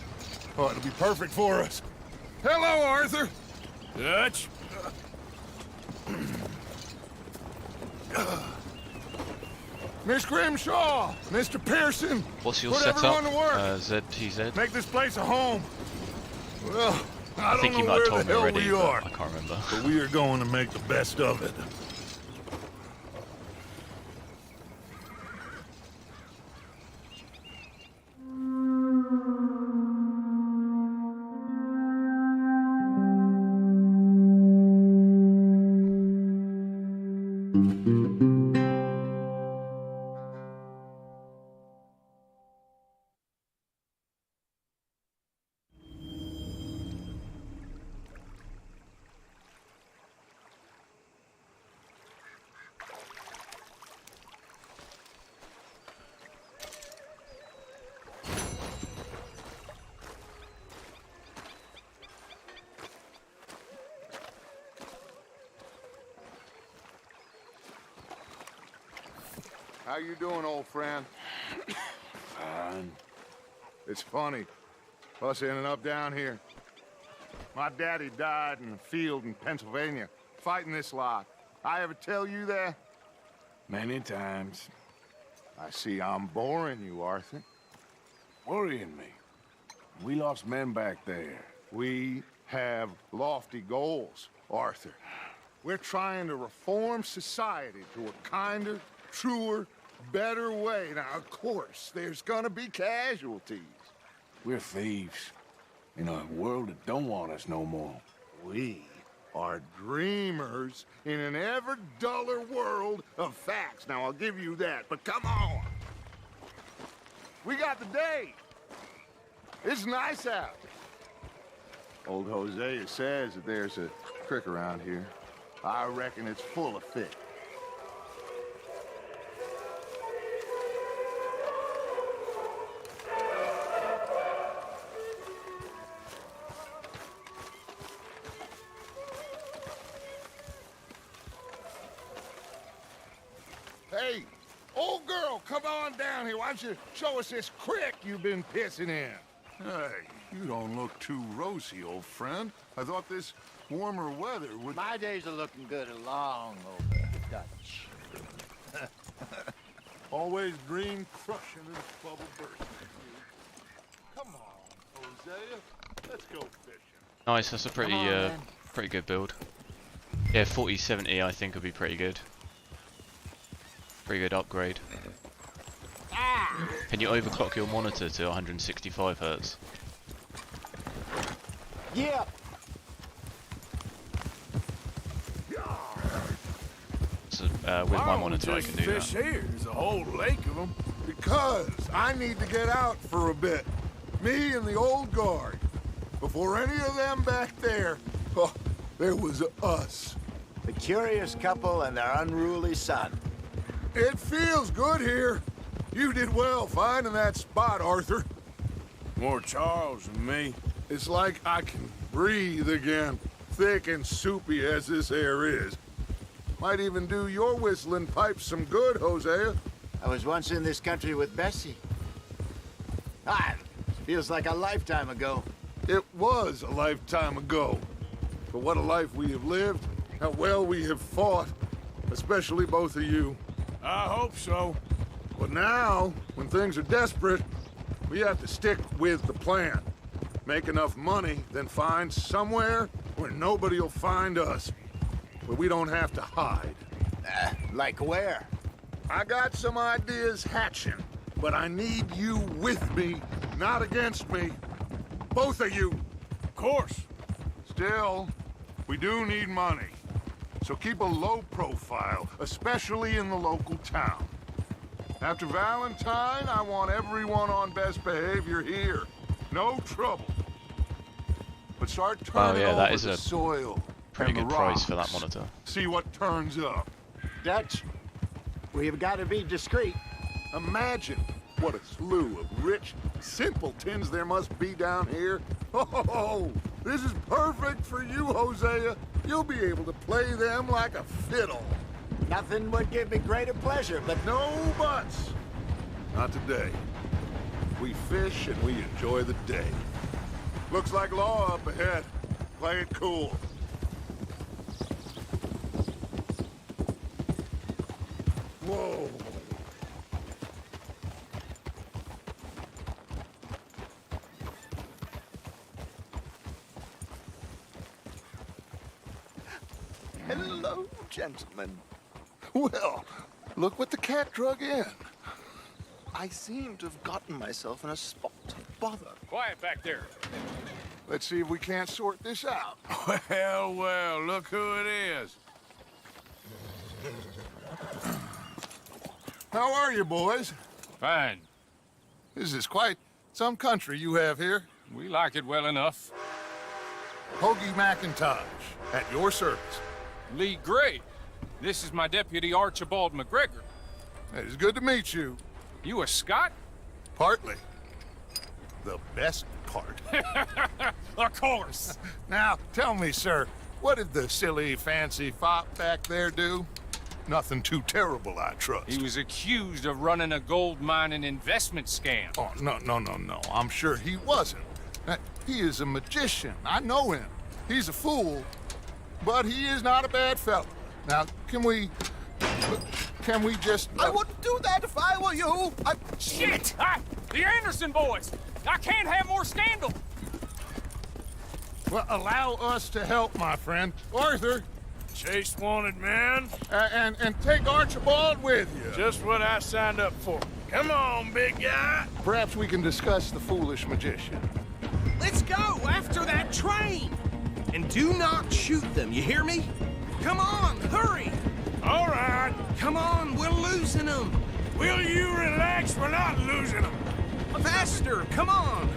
Oh, it'll be perfect for us. Hello, Arthur. Dutch? Miss Grimshaw, Mr. Pearson. What's your put setup? everyone to work. ZTZ? Make this place a home. Well, I think don't you know might have where told the me hell already, we but are, I can't remember. but we are going to make the best of it. How you doing, old friend? Fine. It's funny, us ending up down here. My daddy died in a field in Pennsylvania, fighting this lot. I ever tell you that? Many times. I see I'm boring you, Arthur. Worrying me. We lost men back there. We have lofty goals, Arthur. We're trying to reform society to a kinder, truer, better way. Now, of course, there's gonna be casualties. We're thieves in a world that don't want us no more. We are dreamers in an ever duller world of facts. Now, I'll give you that, but come on. We got the day. It's nice out. Old Hosea says that there's a creek around here. I reckon it's full of fish. Hey, old girl, come on down here. Why don't you show us this creek you've been pissing in? Hey, you don't look too rosy, old friend. I thought this warmer weather would... My days are looking good along over Dutch. Always green crushing and bubble bursting. Come on, Hosea. Let's go fishing. Nice, that's a pretty good build. Yeah, 4070 I think would be pretty good. Pretty good upgrade. Can you overclock your monitor to 165 Hz? Yeah. So, with my monitor I can do fish that. Here. There's a whole lake of them. Because I need to get out for a bit. Me and the old guard. Before any of them back there, oh, there was us. The curious couple and their unruly son. It feels good here. You did well finding that spot, Arthur. More Charles than me. It's like I can breathe again, thick and soupy as this air is. Might even do your whistling pipes some good, Hosea. I was once in this country with Bessie. Ah, feels like a lifetime ago. It was a lifetime ago. But what a life we have lived, how well we have fought, especially both of you. I hope so. But now, when things are desperate, we have to stick with the plan. Make enough money, then find somewhere where nobody will find us. Where we don't have to hide. Like where? I got some ideas hatching, but I need you with me, not against me. Both of you. Of course. Still, we do need money. So keep a low profile, especially in the local town. After Valentine, I want everyone on best behavior here. No trouble. But start turning yeah, that over is the a soil. Pretty and good the price for rocks. that monitor. See what turns up. Dutch, we've got to be discreet. Imagine what a slew of rich simpletons there must be down here. Oh, this is perfect for you, Hosea. You'll be able to play them like a fiddle. Nothing would give me greater pleasure, but No buts. Not today. We fish and we enjoy the day. Looks like law up ahead. Play it cool. Whoa. Hello, gentlemen. Well, look what the cat drug in. I seem to have gotten myself in a spot of bother. Quiet back there. Let's see if we can't sort this out. Well, well, look who it is. How are you, boys? Fine. This is quite some country you have here. We like it well enough. Hoagie McIntosh, at your service. Lee Gray. This is my deputy, Archibald McGregor. It is good to meet you. You a Scot? Partly. The best part. Of course. Now, tell me, sir, what did the silly, fancy fop back there do? Nothing too terrible, I trust. He was accused of running a gold mining investment scam. Oh, no. I'm sure he wasn't. He is a magician. I know him. He's a fool, but he is not a bad fellow. Now, can we just... I wouldn't do that if I were you. Shit! The Anderson boys! I can't have more scandal! Well, allow us to help, my friend. Arthur. Chase wanted man. And take Archibald with you. Just what I signed up for. Come on, big guy. Perhaps we can discuss the foolish magician. Let's go after that train. And do not shoot them, you hear me? Come on, hurry. All right. Come on, we're losing them. Will you relax? We're not losing them. Faster, come on.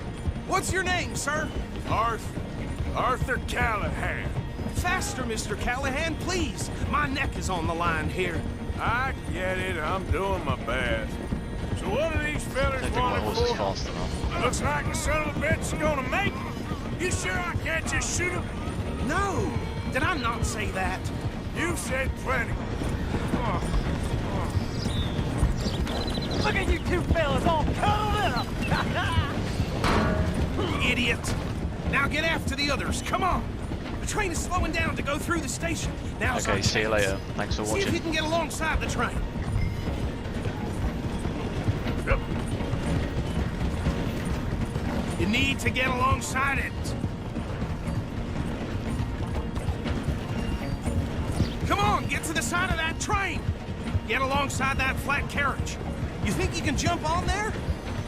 What's your name, sir? Arthur Callahan. Faster, Mr. Callahan, please. My neck is on the line here. I get it. I'm doing my best. So what are these fellas wanting for? Fast enough. Looks like the son of a bitch is gonna make it. You sure I can't just shoot him? No. Did I not say that? You said plenty. Look at you two fellas all cuddled up. Idiot. Now get after the others. Come on. The train is slowing down to go through the station. Now, okay, see you later. Thanks for watching. See if you can get alongside the train. Yep. You need to get alongside it. Come on, get to the side of that train. Get alongside that flat carriage. You think you can jump on there?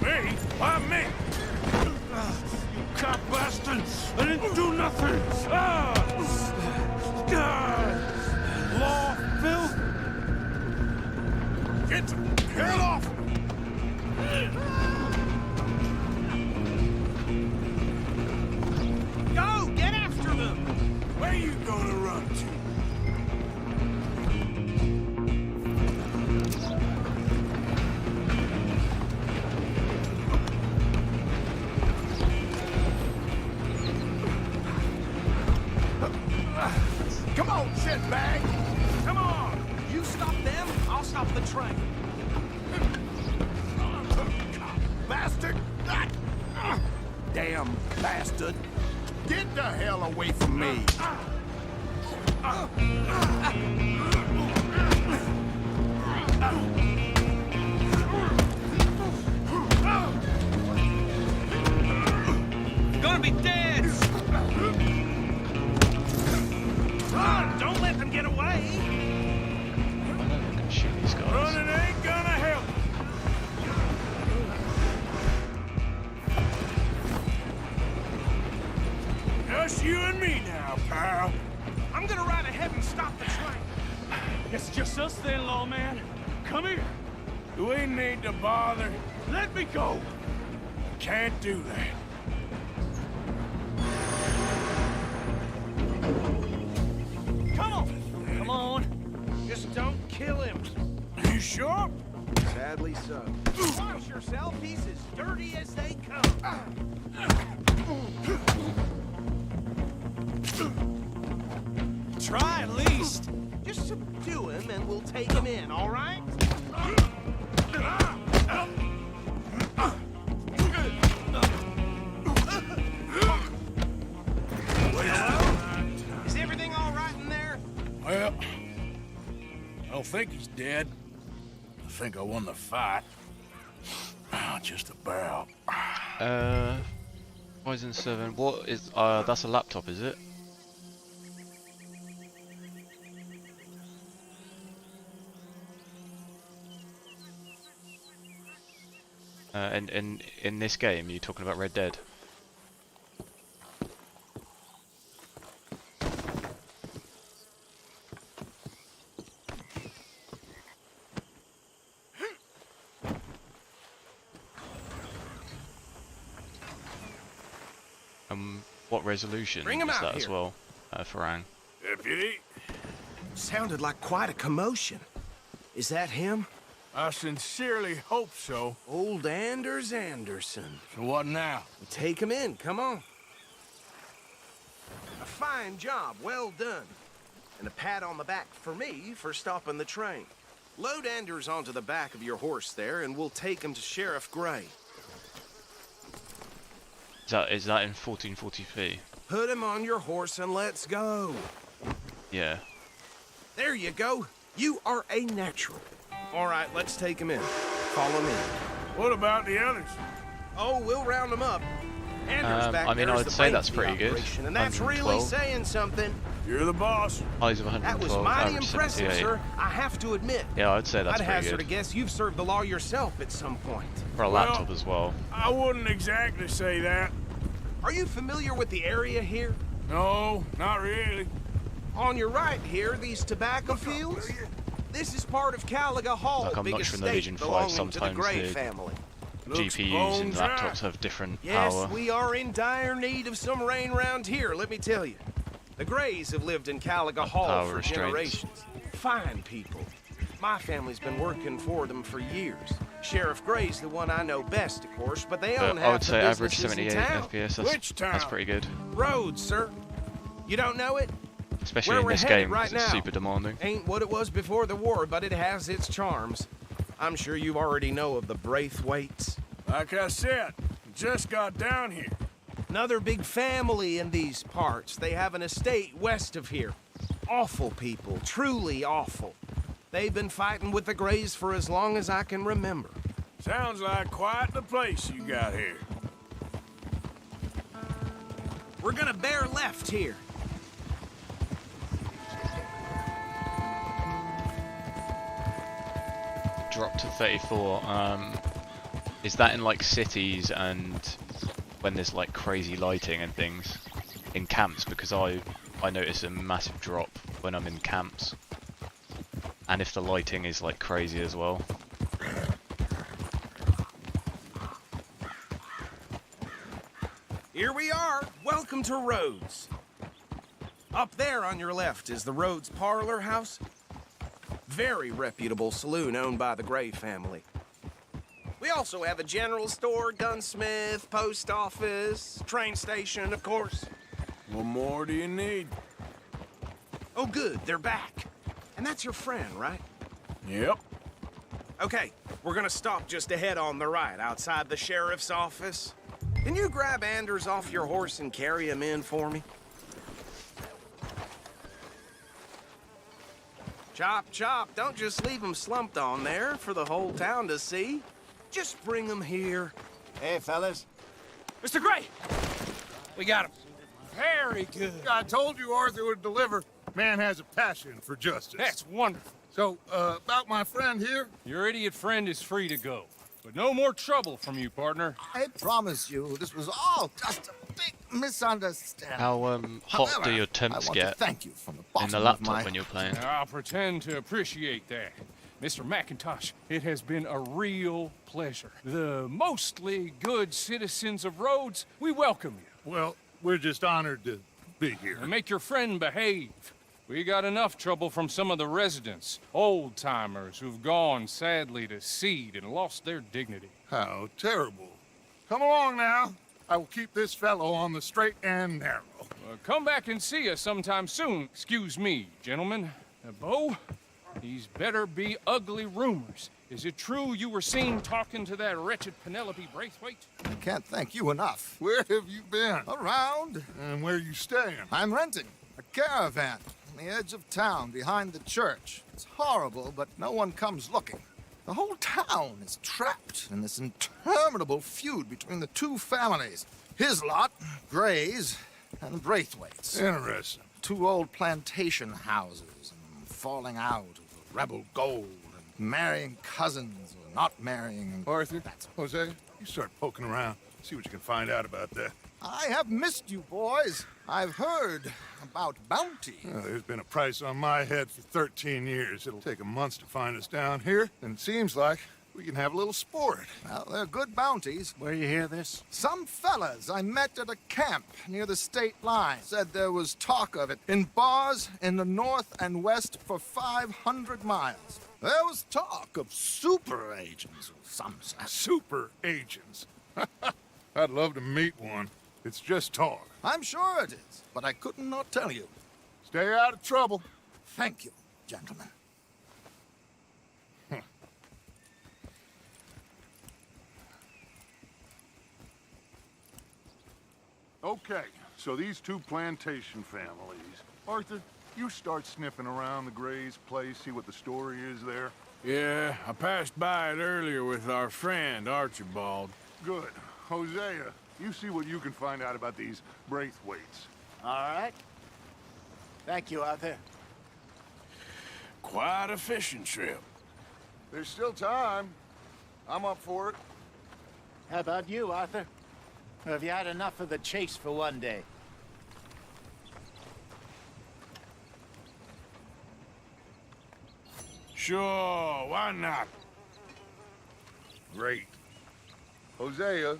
Me? Why me? You cop bastard! I didn't do nothing! Law, Phil! Get the hell off! Go! Get after them! Where you gonna run to? Come on, shitbag! Come on! You stop them, I'll stop the train. Bastard! Damn bastard! Get the hell away from me! Gonna be dead! Run! Don't let them get away! I can shoot these guys. Running ain't gonna help. Just you and me now, pal. I'm gonna ride ahead and stop the train. It's just us then, lawman. Come here. Do we need to bother? Let me go. Can't do that. Come on! Just don't kill him. You sure? Sadly so. Watch yourself, he's as dirty as they come. Try at least. Just subdue him and we'll take him in, all right? Hello? Is everything all right in there? Well, I don't think he's dead. I think I won the fight. Just about. Ryzen 7. What is? That's a laptop, is it? In this game, you're talking about Red Dead. What resolution Bring him is out that as here. well, Farang? Deputy? Sounded like quite a commotion. Is that him? I sincerely hope so. Old Anders Anderson. So what now? Take him in, come on. A fine job, well done. And a pat on the back for me for stopping the train. Load Anders onto the back of your horse there, and we'll take him to Sheriff Gray. Is that in 1440p? Put him on your horse and let's go. Yeah. There you go. You are a natural. All right, let's take him in. Follow me. What about the others? Oh, we'll round them up. Anders back I mean, there is I'd the say brains that's of the pretty good. operation, and that's really 112. saying something. You're the boss. Highs of That 112, was mighty average impressive, 78. sir. I have to admit. Yeah, I'd say that's I'd pretty hazard good. a guess you've served the law yourself at some point. For a laptop as well. I wouldn't exactly say that. Are you familiar with the area here? No, not really. On your right here, these tobacco fields? This is part of Caliga Hall, Like I'm big not sure in the estate Legion 5 belonging to the sometimes Gray the family. GPUs in laptops have different Yes, power. we are in dire need of some rain round here, let me tell you. The Grays have lived in Caliga Hall power for restraints. generations. Fine people. My family's been working for them for years. Sheriff Gray's the one I know best, of course, but they own But I half would the say average businesses in 78 town. FPS. Which town? That's pretty good. Rhodes, sir. You don't know it? Especially Where in we're this headed game, right because it's now. super demanding. Ain't what it was before the war, but it has its charms. I'm sure you already know of the Braithwaites. Like I said, just got down here. Another big family in these parts. They have an estate west of here. Awful people, truly awful. They've been fighting with the Grays for as long as I can remember. Sounds like quite the place you got here. We're gonna bear left here. Drop to 34. Is that in like cities and when there's like crazy lighting and things in camps? Because I notice a massive drop when I'm in camps, and if the lighting is like crazy as well. Here we are. Welcome to Rhodes. Up there on your left is the Rhodes Parlor House. Very reputable saloon owned by the Gray family. We also have a general store, gunsmith, post office, train station, of course. What more do you need? Oh, good, they're back. And that's your friend, right? Yep. Okay, we're gonna stop just ahead on the right, outside the sheriff's office. Can you grab Anders off your horse and carry him in for me? Chop, chop, don't just leave him slumped on there for the whole town to see. Just bring him here. Hey, fellas. Mr. Gray! We got him. Very good. I told you Arthur would deliver. Man has a passion for justice. That's wonderful. So, about my friend here? Your idiot friend is free to go. But no more trouble from you, partner. I promise you, this was all just a big misunderstanding. How hot However, do your temps I want to get thank you from the in bottom the of laptop my when you're playing? I'll pretend to appreciate that. Mr. McIntosh, it has been a real pleasure. The mostly good citizens of Rhodes, we welcome you. Well, we're just honored to be here. And make your friend behave. We got enough trouble from some of the residents, old-timers who've gone, sadly, to seed and lost their dignity. How terrible. Come along now. I will keep this fellow on the straight and narrow. Come back and see us sometime soon. Excuse me, gentlemen. Bo, these better be ugly rumors. Is it true you were seen talking to that wretched Penelope Braithwaite? I can't thank you enough. Where have you been? Around. And where you staying? I'm renting a caravan on the edge of town behind the church. It's horrible, but no one comes looking. The whole town is trapped in this interminable feud between the two families. His lot, Gray's, and Braithwaite's. Interesting. Two old plantation houses, and falling out of the rebel gold, and marrying cousins or not marrying. Arthur, Hosea, You start poking around, see what you can find out about that. I have missed you, boys. I've heard about bounty. There's been a price on my head for 13 years. It'll take 'em months to find us down here, and it seems like we can have a little sport. Well, they're good bounties. Where you hear this? Some fellas I met at a camp near the state line said there was talk of it in bars in the north and west for 500 miles. There was talk of super agents or some such. Super agents? I'd love to meet one. It's just talk. I'm sure it is, but I couldn't not tell you. Stay out of trouble. Thank you, gentlemen. Okay, so these two plantation families. Arthur, you start sniffing around the Gray's place, see what the story is there. Yeah, I passed by it earlier with our friend, Archibald. Good. Hosea, you see what you can find out about these Braithwaites. All right. Thank you, Arthur. Quite a fishing trip. There's still time. I'm up for it. How about you, Arthur? Or have you had enough of the chase for one day? Sure, why not? Great. Hosea,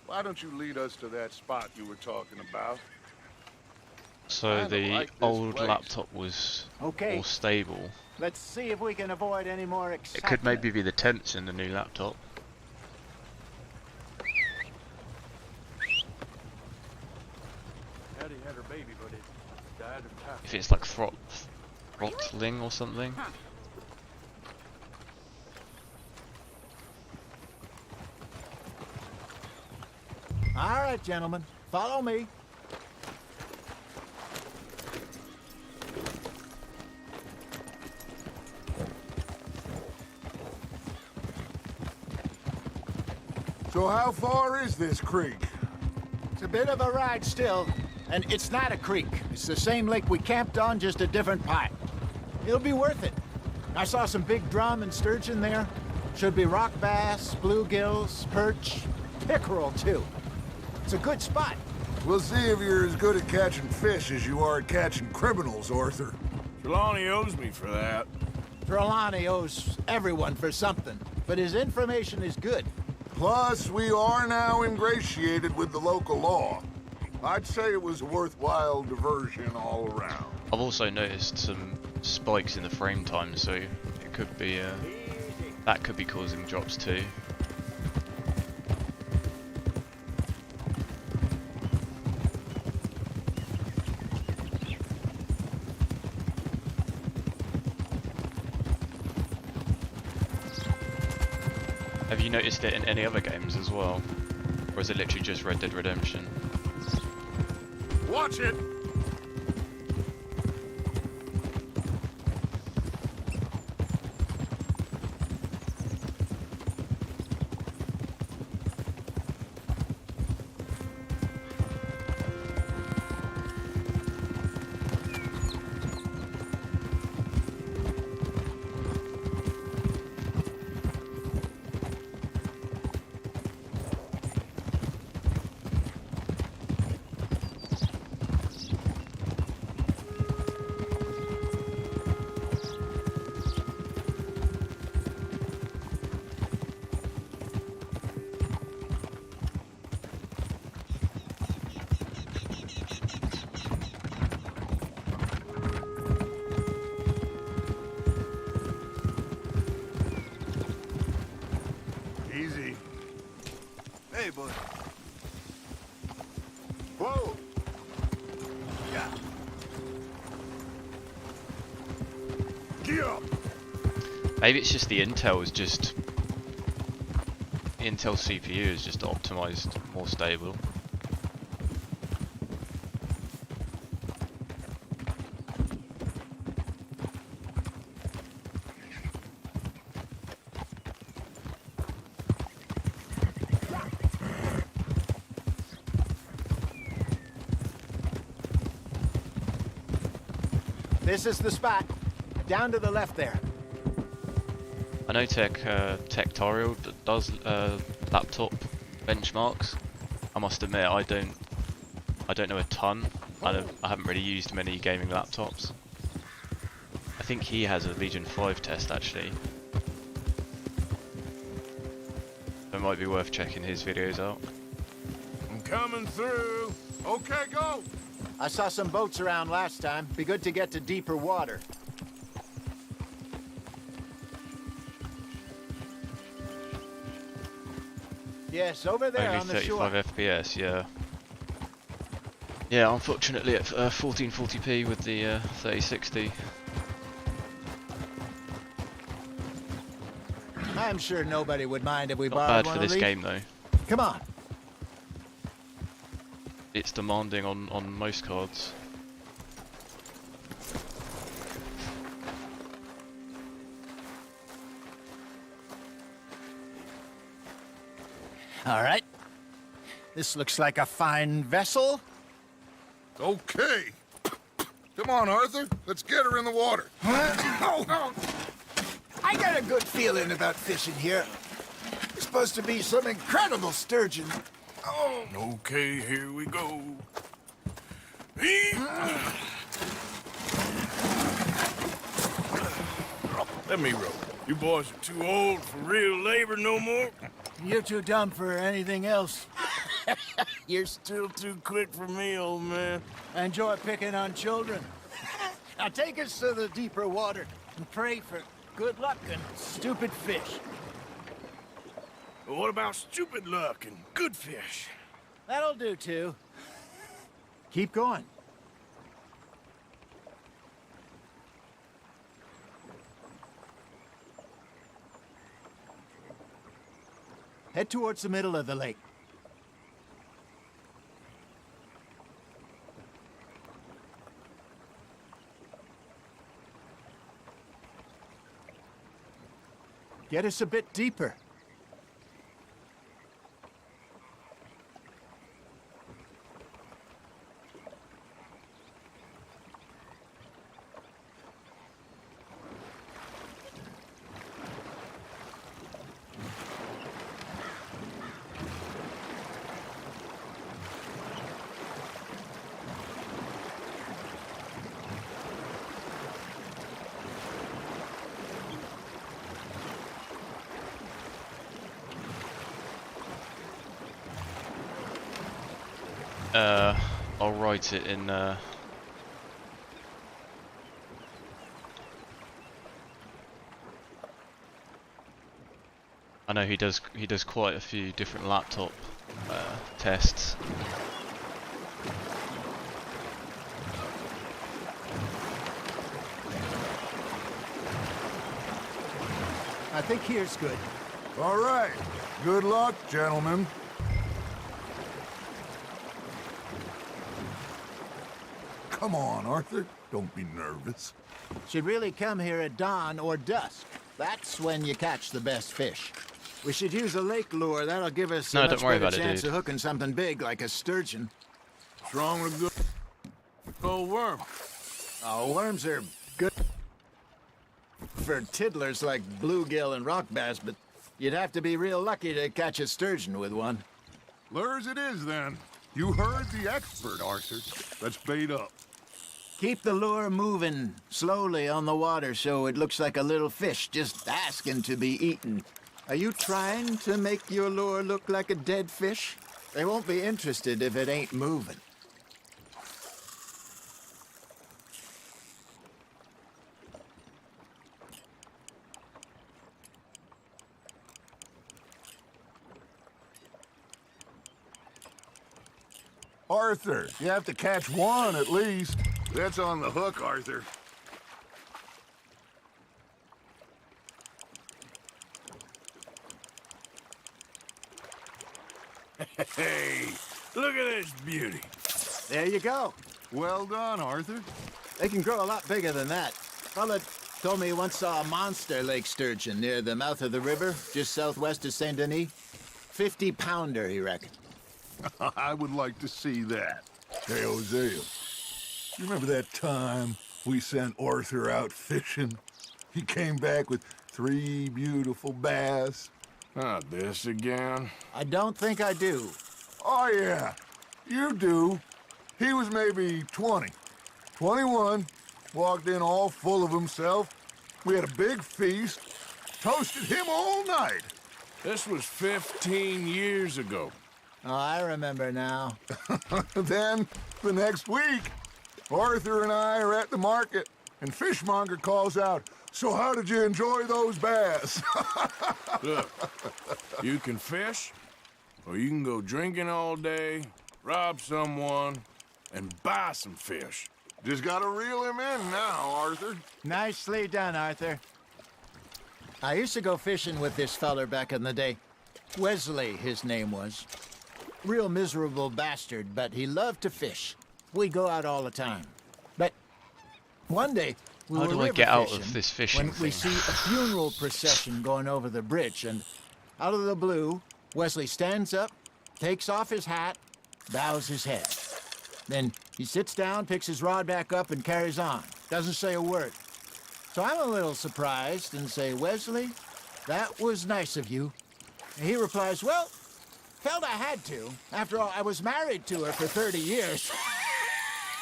why don't you lead us to that spot you were talking about? So the old laptop was Okay. more stable. Let's see if we can avoid any more It excitement. could maybe be the tents in the new laptop. Daddy had her baby, but it died of typhoid. If it's like throttling or something. All right, gentlemen. Follow me. So how far is this creek? It's a bit of a ride still, and it's not a creek. It's the same lake we camped on, just a different part. It'll be worth it. I saw some big drum and sturgeon there. Should be rock bass, bluegills, perch, pickerel too. It's a good spot. We'll see if you're as good at catching fish as you are at catching criminals, Arthur. Trelawney owes me for that. Trelawney owes everyone for something, but his information is good. Plus, we are now ingratiated with the local law. I'd say it was a worthwhile diversion all around. I've also noticed some spikes in the frame time, so it could be that could be causing drops too. Have you noticed it in any other games as well? Or is it literally just Red Dead Redemption? Watch it! Easy. Hey, bud. Whoa! Yeah. Get up! Maybe it's just the Intel CPU is just optimized more stable. This is the spot. Down to the left there. I know Tectorial does laptop benchmarks. I must admit, I don't know a ton. I haven't really used many gaming laptops. I think he has a Legion 5 test actually. It might be worth checking his videos out. I'm coming through. Okay, go. I saw some boats around last time. Be good to get to deeper water. Yes, over there Only on the shore. 35 FPS, yeah. Yeah, unfortunately at 1440p with the 3060. I'm sure nobody would mind if we Not borrowed bad one for of this these. game though. Come on. It's demanding on most cards. All right. This looks like a fine vessel. Okay. Come on, Arthur. Let's get her in the water. I got a good feeling about fishing here. It's supposed to be some incredible sturgeon. Oh. Okay, here we go. Let me row. You boys are too old for real labor no more. You're too dumb for anything else. You're still too quick for me, old man. Enjoy picking on children. Now take us to the deeper water and pray for good luck and stupid fish. Well, what about stupid luck and good fish? That'll do too. Keep going. Head towards the middle of the lake. Get us a bit deeper. I'll write it in I know he does quite a few different laptop tests. I think here's good. All right. Good luck, gentlemen. Come on, Arthur. Don't be nervous. Should really come here at dawn or dusk. That's when you catch the best fish. We should use a lake lure. That'll give us a much better chance of hooking something big like a sturgeon. What's wrong with a good worm? Oh, worms are good for tiddlers like bluegill and rock bass, but you'd have to be real lucky to catch a sturgeon with one. Lures it is, then. You heard the expert, Arthur. Let's bait up. Keep the lure moving slowly on the water so it looks like a little fish just asking to be eaten. Are you trying to make your lure look like a dead fish? They won't be interested if it ain't moving. Arthur, you have to catch one at least. That's on the hook, Arthur. Hey, look at this beauty. There you go. Well done, Arthur. They can grow a lot bigger than that. Fella told me he once saw a monster lake sturgeon near the mouth of the river, just southwest of Saint Denis. 50-pounder, he reckoned. I would like to see that. Hey, Hosea, you remember that time we sent Arthur out fishing? He came back with 3 beautiful bass. Not this again. I don't think I do. Oh, yeah. You do. He was maybe 20. 21. Walked in all full of himself. We had a big feast. Toasted him all night. This was 15 years ago. Oh, I remember now. Then, the next week, Arthur and I are at the market, and Fishmonger calls out, "So how did you enjoy those bass?" Look, you can fish, or you can go drinking all day, rob someone, and buy some fish. Just gotta reel him in now, Arthur. Nicely done, Arthur. I used to go fishing with this feller back in the day. Wesley, his name was. Real miserable bastard, but he loved to fish. We go out all the time. But one day, we How were do I river get out fishing of this fishing when we thing? see a funeral procession going over the bridge, and out of the blue, Wesley stands up, takes off his hat, bows his head. Then he sits down, picks his rod back up, and carries on. Doesn't say a word. So I'm a little surprised and say, "Wesley, that was nice of you." And he replies, "Well, felt I had to. After all, I was married to her for 30 years.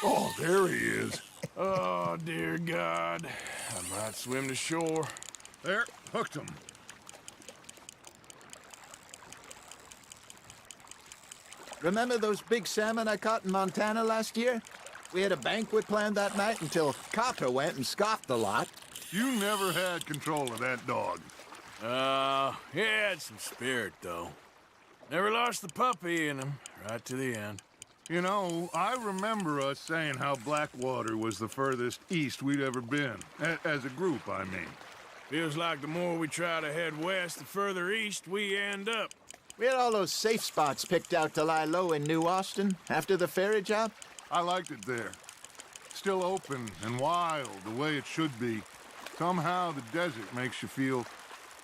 Oh, there he is. Oh, dear God. I might swim to shore. There, hooked him. Remember those big salmon I caught in Montana last year? We had a banquet planned that night until Copper went and scoffed the lot. You never had control of that dog. He had some spirit, though. Never lost the puppy in him, right to the end. You know, I remember us saying how Blackwater was the furthest east we'd ever been. As a group, I mean. Feels like the more we try to head west, the further east we end up. We had all those safe spots picked out to lie low in New Austin after the ferry job. I liked it there. Still open and wild, the way it should be. Somehow the desert makes you feel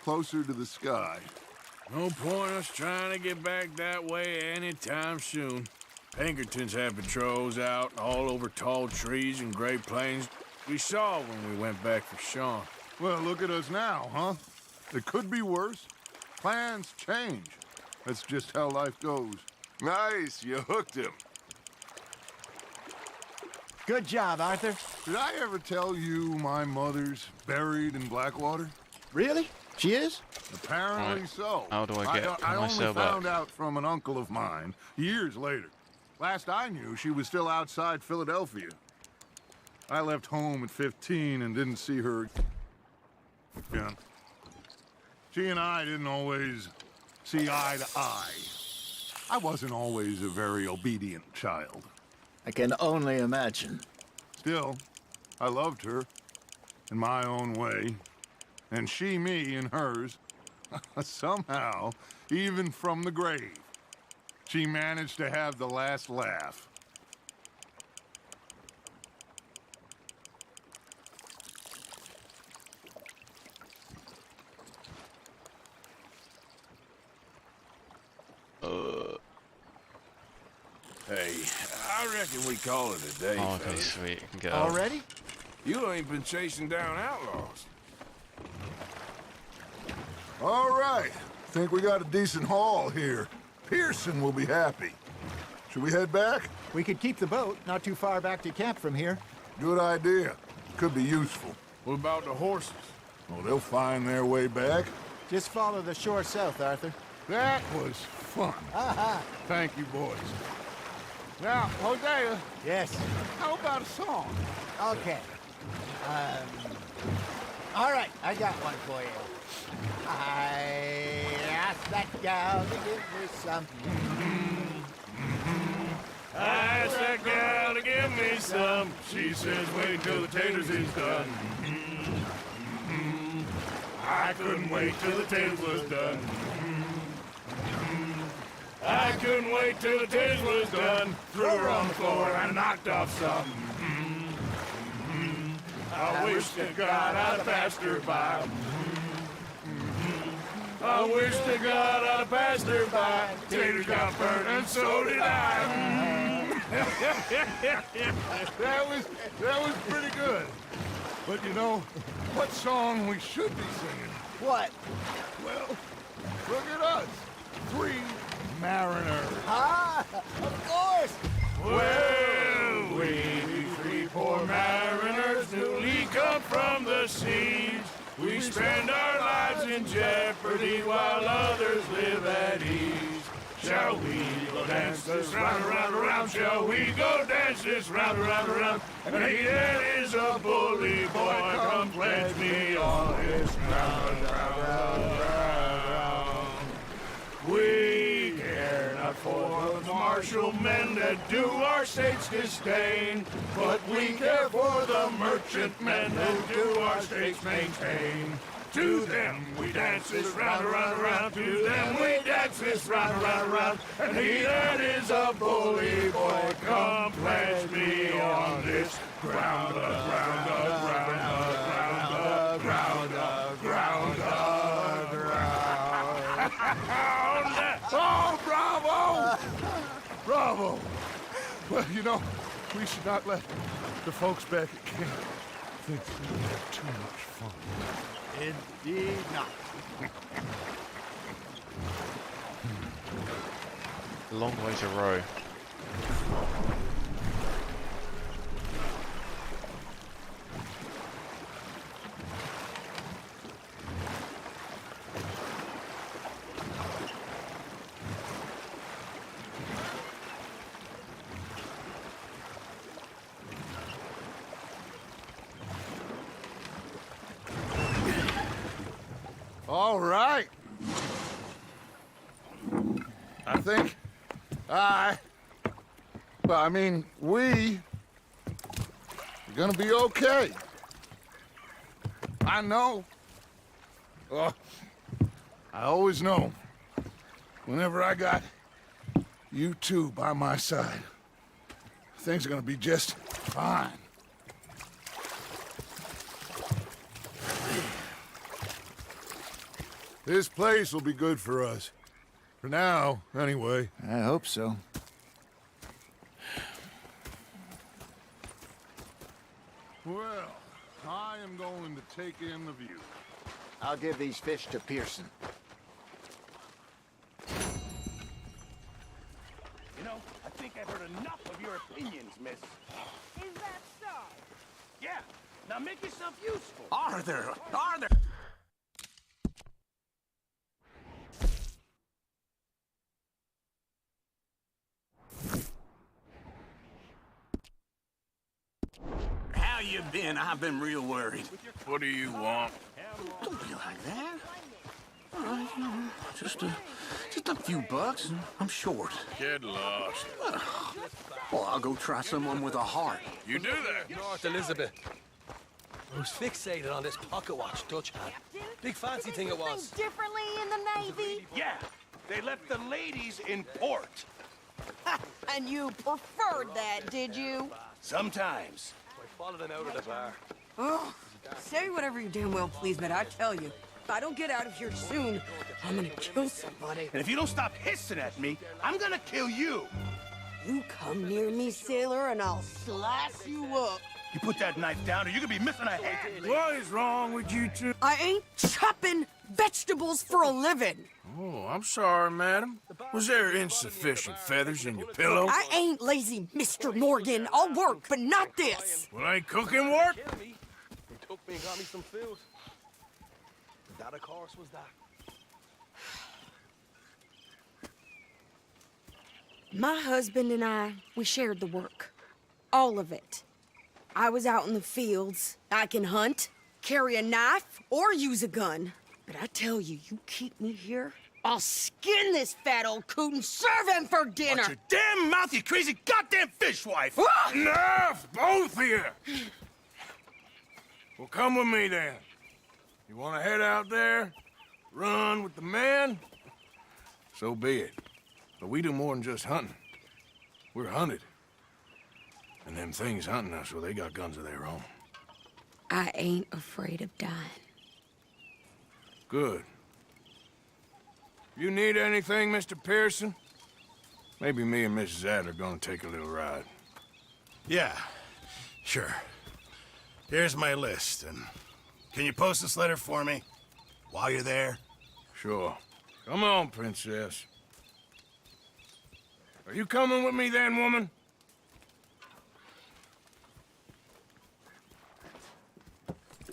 closer to the sky. No point us trying to get back that way anytime soon. Pinkertons have patrols out all over tall trees and Great Plains. We saw when we went back for Sean. Well, look at us now, huh? It could be worse. Plans change. That's just how life goes. Nice, you hooked him. Good job, Arthur. Did I ever tell you my mother's buried in Blackwater? Really? She is? Apparently so. How do I get I only myself found back? out from an uncle of mine years later. Last I knew, she was still outside Philadelphia. I left home at 15 and didn't see her again. She and I didn't always see eye to eye. I wasn't always a very obedient child. I can only imagine. Still, I loved her in my own way, and she me in hers. Somehow, even from the grave, she managed to have the last laugh. Hey, I reckon we call it a day, Oh, okay, fellas. sweet. I can get out. Already? You ain't been chasing down outlaws. All right, think we got a decent haul here. Pearson will be happy. Should we head back? We could keep the boat not too far back to camp from here. Good idea. Could be useful. What about the horses? Oh, they'll find their way back. Just follow the shore south, Arthur. That was fun. Aha. Thank you, boys. Now, Hosea, Yes. how about a song? Okay. All right, I got one for you. I asked that gal to give me some. I asked that gal to give me some. She says, wait till the taters is done. I couldn't wait till the taters was done. I couldn't wait till the taters was done. Threw her on the floor and knocked off some. I wish to God I'd passed her by. I wish to God I'd passed her by. Taters got burnt and so did I. That was pretty good. But you know, what song we should be singing? What? Well, Look at us. 3 mariners. Ah, of course. Well, we 3 poor mariners newly come from the seas. We spend our lives in jeopardy while others live at ease. Shall we go dance this round, around, around? Shall we go dance this round, around, around? And he that is a bully boy, come pledge me on his round, round, round, round. We care not for the martial men that do our state's disdain, but we care for the merchant men that do our state's maintain. To them we dance this round, around, around. To them we dance this round, around, around. And he that is a bully boy, come pledge me on this ground, ground, ground, ground, ground, ground, ground. Oh, bravo! Bravo! Well, you know, we should not let the folks back at camp think that we have too much fun. Indeed not. Long way to row. All right. I think we are gonna be okay. I know. I always know. Whenever I got you two by my side, things are gonna be just fine. This place will be good for us. For now, anyway. I hope so. Well, I am going to take in the view. I'll give these fish to Pearson. You know, I think I've heard enough of your opinions, miss. Is that so? Yeah, now make yourself useful. Arthur! How you been? I've been real worried. What do you want? Don't be like that. All right, just a few bucks, and I'm short. Get lost. Well, I'll go try someone with a heart. You do that? North Elizabeth. I was fixated on this pocket watch Dutch had. Big fancy thing it was. Differently in the Navy? Yeah, they left the ladies in port. And you preferred that, did you? Sometimes. I followed them out of the bar. Oh, say whatever you damn well please, but I tell you, if I don't get out of here soon, I'm gonna kill somebody. And if you don't stop hissing at me, I'm gonna kill you. You come near me, sailor, and I'll slice you up. You put that knife down or you're gonna be missing a hand. What is wrong with you two? I ain't chopping vegetables for a living. Oh, I'm sorry, madam. Was there insufficient feathers in your pillow? I ain't lazy, Mr. Morgan. I'll work, but not this. Well, ain't cooking work? He took me and got me some food. That, of course, was that. My husband and I, we shared the work. All of it. I was out in the fields. I can hunt, carry a knife, or use a gun. But I tell you, you keep me here, I'll skin this fat old coot and serve him for dinner. Watch your damn mouth, you crazy goddamn fishwife! Enough, both of you! Well, come with me then. You want to head out there, run with the men? So be it. But we do more than just hunting. We're hunted. And them things hunting us, well, they got guns of their own. I ain't afraid of dying. Good. You need anything, Mr. Pearson? Maybe me and Mrs. Adler are gonna take a little ride. Yeah, sure. Here's my list, and can you post this letter for me while you're there? Sure. Come on, princess. Are you coming with me then, woman?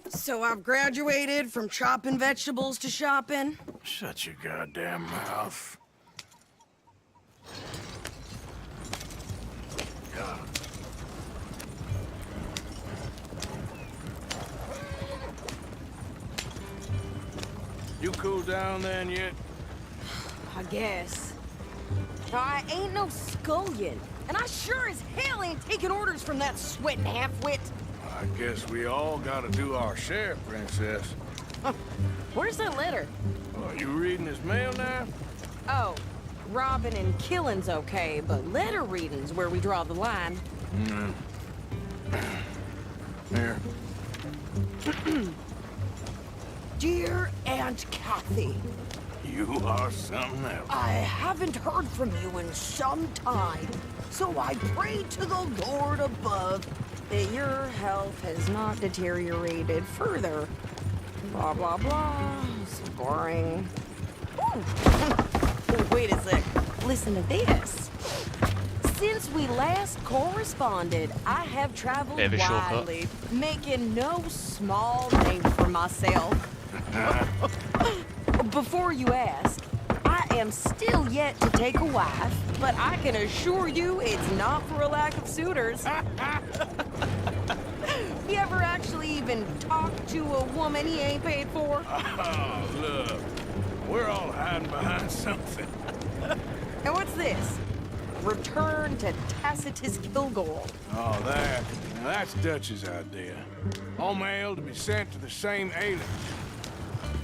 So I've graduated from chopping vegetables to shopping? Shut your goddamn mouth. God. You cool down then yet? I guess. Now, I ain't no scullion, and I sure as hell ain't taking orders from that sweating half-wit. I guess we all gotta do our share, princess. Where's that letter? Are you reading his mail now? Oh, robbing and killing's okay, but letter reading's where we draw the line. Here. Dear Aunt Kathy. You are something else. I haven't heard from you in some time, so I pray to the Lord above that your health has not deteriorated further. Blah, blah, blah. It's boring. Ooh. Wait a sec. Listen to this. Since we last corresponded, I have traveled widely, making no small name for myself. Before you ask, I am still yet to take a wife, but I can assure you it's not for a lack of suitors. You ever actually even talked to a woman he ain't paid for? Oh, look. We're all hiding behind something. And what's this? Return to Tacitus Kilgore. Oh, that's Dutch's idea. All mail to be sent to the same alias.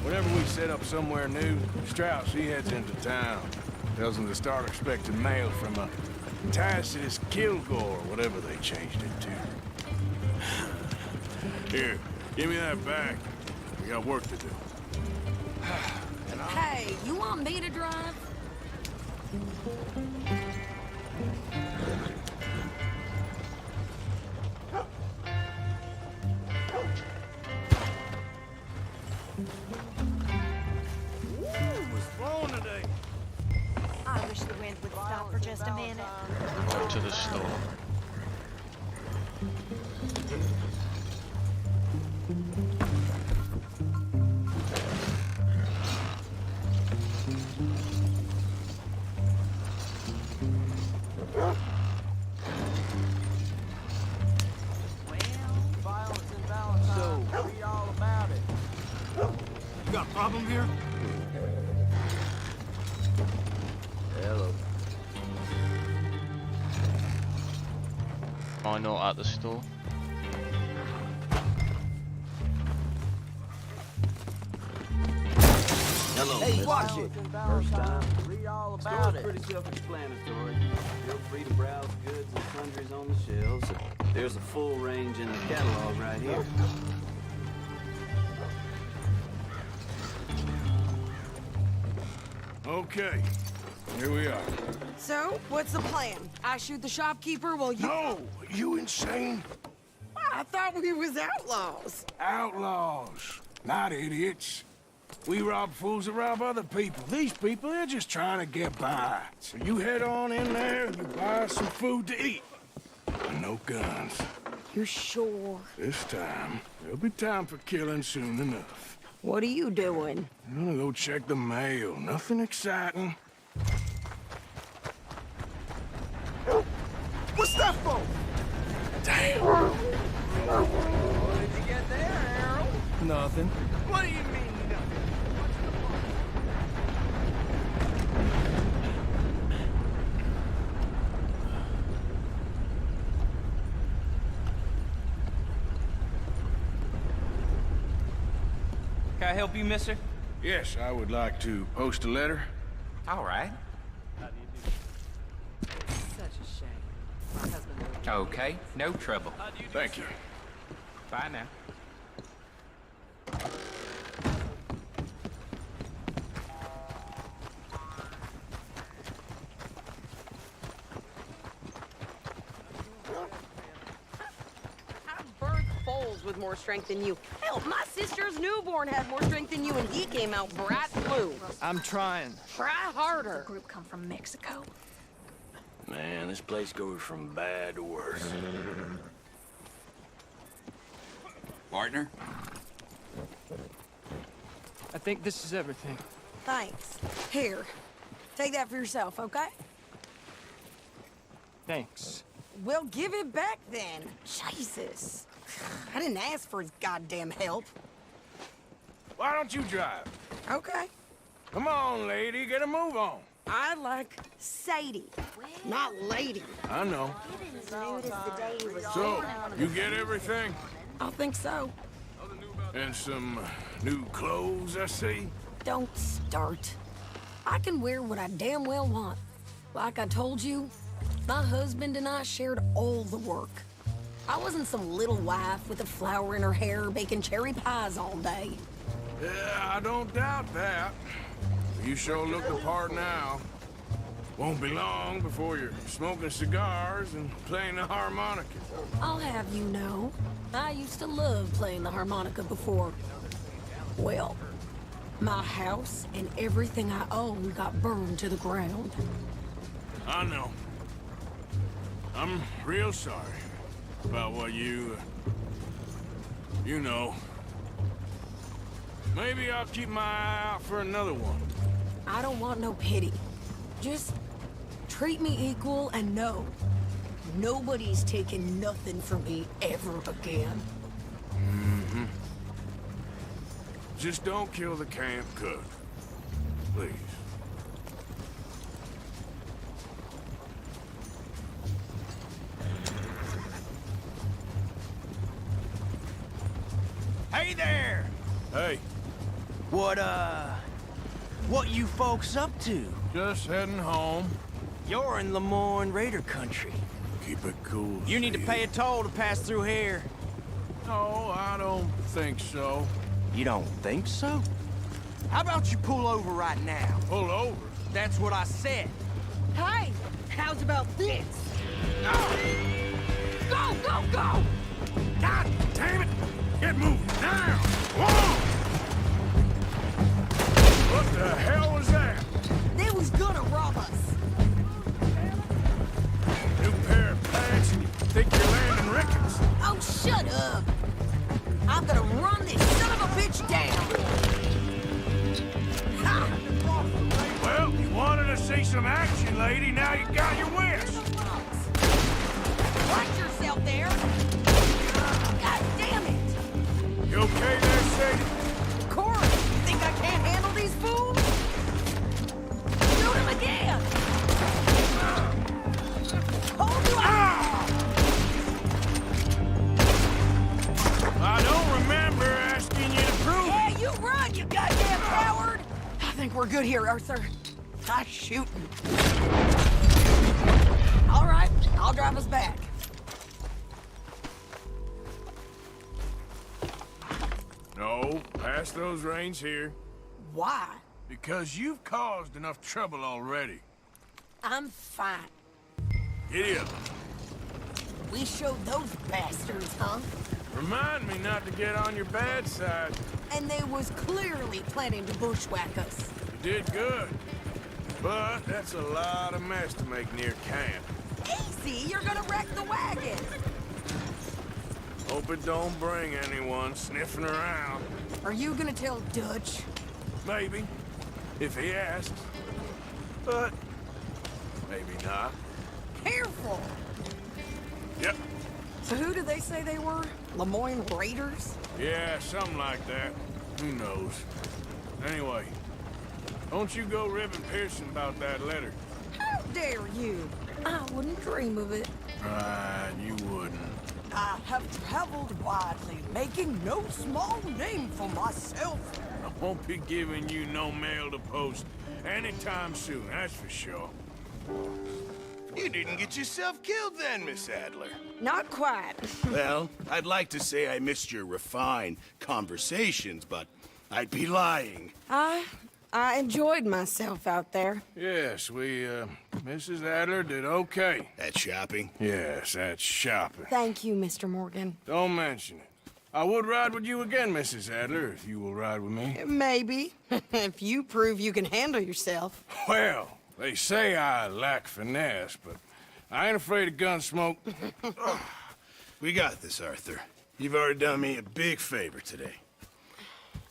Whenever we set up somewhere new, Strauss, he heads into town. Tells them to start expecting mail from a Tacitus Kilgore, whatever they changed it to. Here, give me that back. We got work to do. Hey, you want me to drive? I wish the wind would stop for just a minute. Go to the store. So, what are y'all about it? You got a problem here? Hello. Am I not at the store? Hello. Hey, watch it. First time. Read all about it. Pretty self-explanatory. Feel free to browse goods and sundries on the shelves. There's a full range in the catalog right here. Okay, here we are. So, what's the plan? I shoot the shopkeeper while you... No! You insane? I thought we was outlaws. Outlaws, not idiots. We rob fools that rob other people. These people, they're just trying to get by. So you head on in there and you buy some food to eat. And no guns. You're sure? This time, there'll be time for killing soon enough. What are you doing? I'm gonna go check the mail. Nothing exciting. What's that for? Damn. What did you get there, Harold? Nothing. What do you mean, nothing? Can I help you, mister? Yes, I would like to post a letter. All right. Such a shame. My husband would... Okay, no trouble. Thank you. Bye now. I've burned foals others with more strength than you. Hell, my sister's newborn had more strength than you, and he came out bright blue. I'm trying. Try harder. The group come from Mexico. Man, this place goes from bad to worse. Partner? I think this is everything. Thanks. Here, take that for yourself, okay? Thanks. Well, give it back then. Jesus. I didn't ask for his goddamn help. Why don't you drive? Okay. Come on, lady, get a move on. I like Sadie, not lady. I know. So, you get everything? I think so. And some new clothes, I see? Don't start. I can wear what I damn well want. Like I told you, my husband and I shared all the work. I wasn't some little wife with a flower in her hair baking cherry pies all day. Yeah, I don't doubt that. You sure look the part now. Won't be long before you're smoking cigars and playing the harmonica. I'll have you know, I used to love playing the harmonica before. Well, my house and everything I owned got burned to the ground. I know. I'm real sorry about what you know. Maybe I'll keep my eye out for another one. I don't want no pity. Just treat me equal and know nobody's taking nothing from me ever again. Mm-hmm. Just don't kill the camp cook. Please. Hey there! Hey. What you folks up to? Just heading home. You're in Lemoyne Raider country. Keep it cool. You need to pay a toll to pass through here. No, I don't think so. You don't think so? How about you pull over right now? Pull over? That's what I said. Hey, how's about this? Go, go, go! God damn it! Get moving now! Whoa! What the hell was that? They was gonna rob us. New pair of pants and you think you're landing Ricketts? Oh, shut up! I'm gonna run this son of a bitch down! Ha! Well, you wanted to see some action, lady. Now you got your wish. Watch yourself there! God damn it! You okay there, Sadie? Corey, you think I can't handle these fools? Shoot him again! Hold you out! I don't remember asking you to prove Yeah, you run, you goddamn coward! I think we're good here, Arthur. I'm shooting. All right, I'll drive us back. No, pass those reins here. Why? Because you've caused enough trouble already. I'm fine. Giddy up. We showed those bastards, huh? Remind me not to get on your bad side. And they was clearly planning to bushwhack us. You did good. But that's a lot of mess to make near camp. Easy, you're gonna wreck the wagon. Hope it don't bring anyone sniffing around. Are you gonna tell Dutch? Maybe, if he asks. But maybe not. Careful! Yep. So who did they say they were? Lemoyne Raiders? Yeah, something like that. Who knows? Anyway, don't you go ribbing Pearson about that letter. How dare you? I wouldn't dream of it. Right, you wouldn't. I have traveled widely, making no small name for myself. I won't be giving you no mail to post anytime soon, that's for sure. You didn't get yourself killed then, Miss Adler. Not quite. Well, I'd like to say I missed your refined conversations, but I'd be lying. I enjoyed myself out there. Yes, Mrs. Adler did okay. At shopping? Yes, that's shopping. Thank you, Mr. Morgan. Don't mention it. I would ride with you again, Mrs. Adler, if you will ride with me. Maybe. If you prove you can handle yourself. Well, they say I lack finesse, but I ain't afraid of gun smoke. We got this, Arthur. You've already done me a big favor today.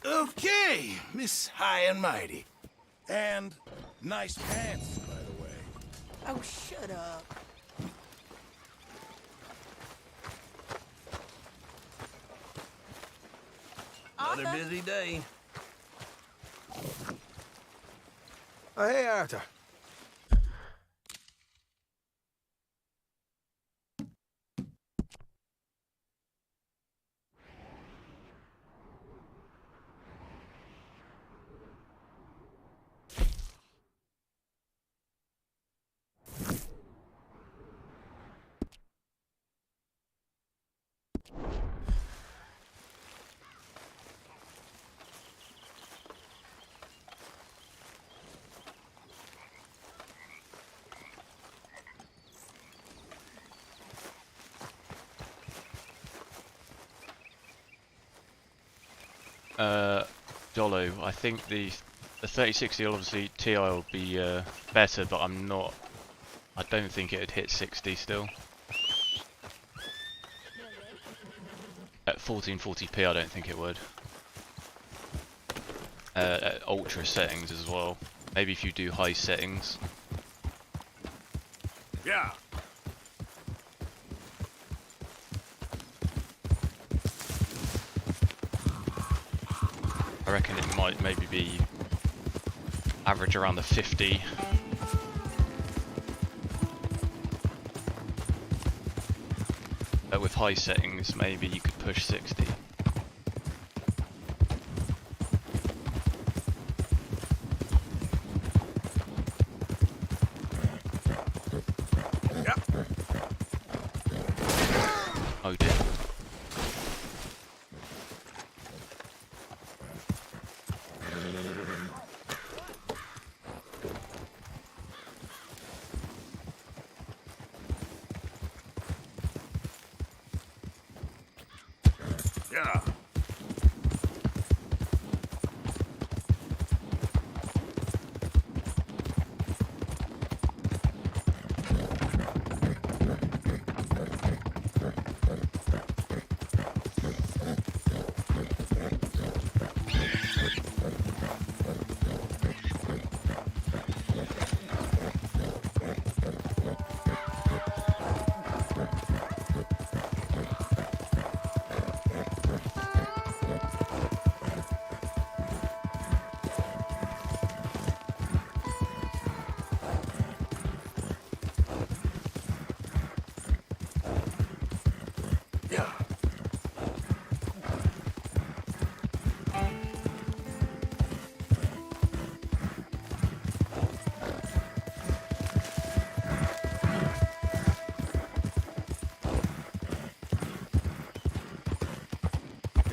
Okay, Miss High and Mighty. And nice pants, by the way. Oh, shut up. Another busy day. Oh, hey, Arthur. Jollo, I think the 3060 obviously Ti will be better, but I don't think it'd hit 60 still. At 1440p I don't think it would. At ultra settings as well. Maybe if you do high settings. Yeah. I reckon it might maybe be average around the 50. But with high settings, maybe you could push 60. Yep. Oh dear. Yeah.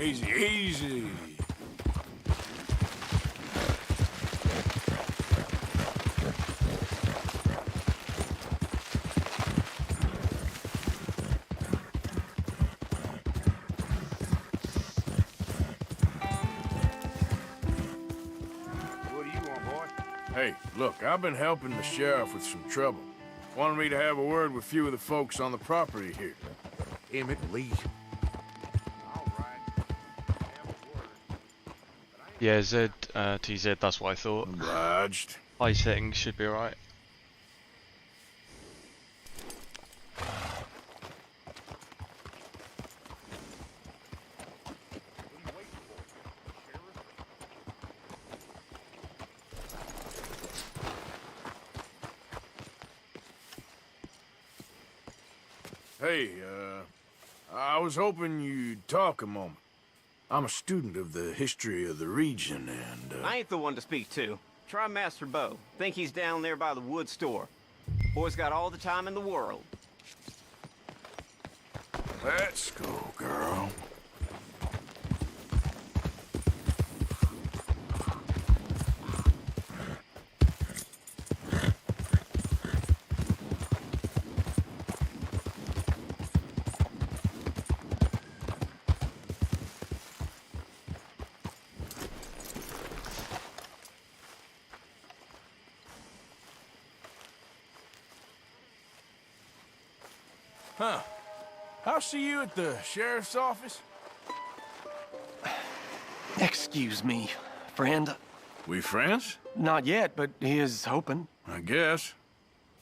Easy, easy. What do you want, boy? Hey, look, I've been helping the sheriff with some trouble. Wanted me to have a word with a few of the folks on the property here. Emmett Lee. Yeah, TZ, that's what I thought. Obliged. High settings should be alright. Hey, I was hoping you'd talk a moment. I'm a student of the history of the region, and, I ain't the one to speak to. Try Master Bo. Think he's down there by the wood store. Boy's got all the time in the world. Let's go, girl. Huh. I'll see you at the sheriff's office. Excuse me, friend. We friends? Not yet, but here's hoping. I guess.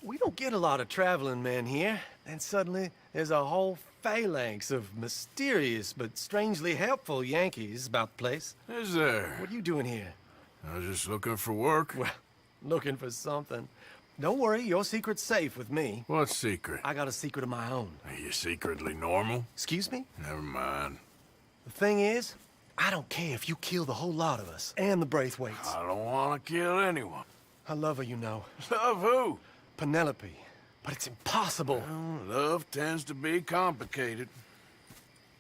We don't get a lot of traveling men here, and suddenly there's a whole phalanx of mysterious but strangely helpful Yankees about the place. Is there? What are you doing here? I was just looking for work. Well, looking for something. Don't worry, your secret's safe with me. What secret? I got a secret of my own. Are you secretly normal? Excuse me? Never mind. The thing is, I don't care if you kill the whole lot of us and the Braithwaites. I don't want to kill anyone. I love her, you know. Love who? Penelope. But it's impossible. Well, love tends to be complicated.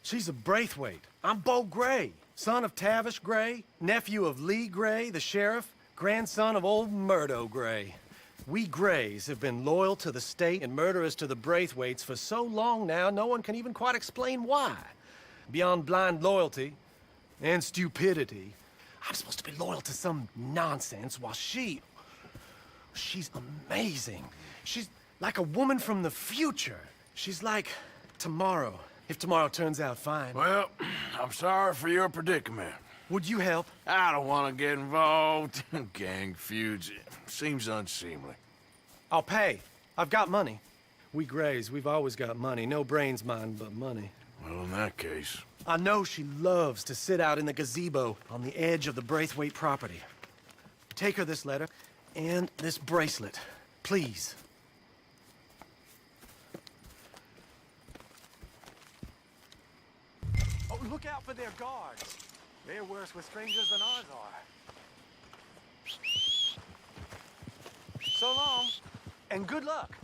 She's a Braithwaite. I'm Beau Gray, son of Tavish Gray, nephew of Lee Gray, the sheriff, grandson of old Murdo Gray. We Grays have been loyal to the state and murderous to the Braithwaites for so long now, no one can even quite explain why. Beyond blind loyalty and stupidity, I'm supposed to be loyal to some nonsense while she's amazing. She's like a woman from the future. She's like tomorrow, if tomorrow turns out fine. Well, I'm sorry for your predicament. Would you help? I don't want to get involved in gang feuds. It seems unseemly. I'll pay. I've got money. We Grays, we've always got money. No brains, mind, but money. Well, in that case... I know she loves to sit out in the gazebo on the edge of the Braithwaite property. Take her this letter and this bracelet, please. Oh, look out for their guards. They're worse with strangers than ours are. So long, and good luck.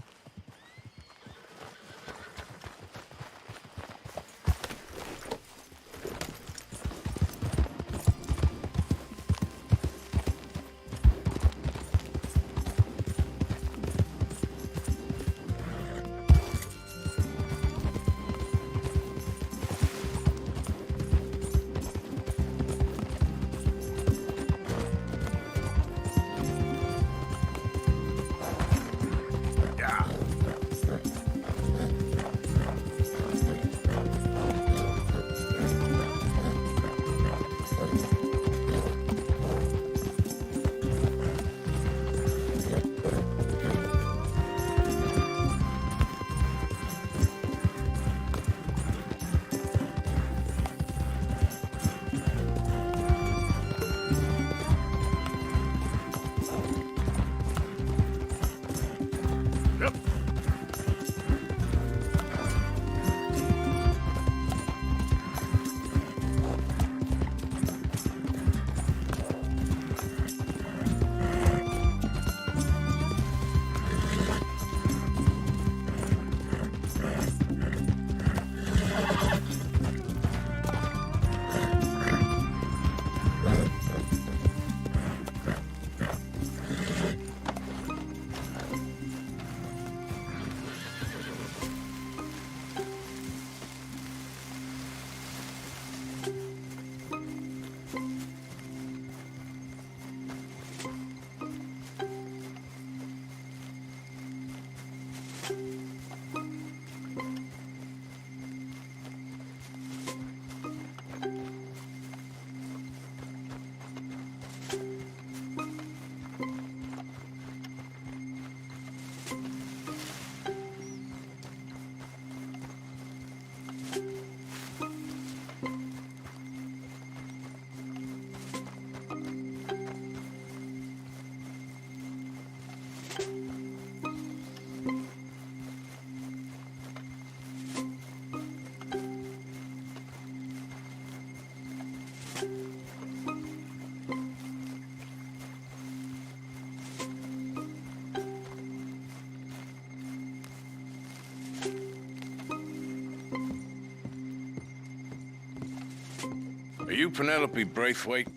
Are you Penelope Braithwaite?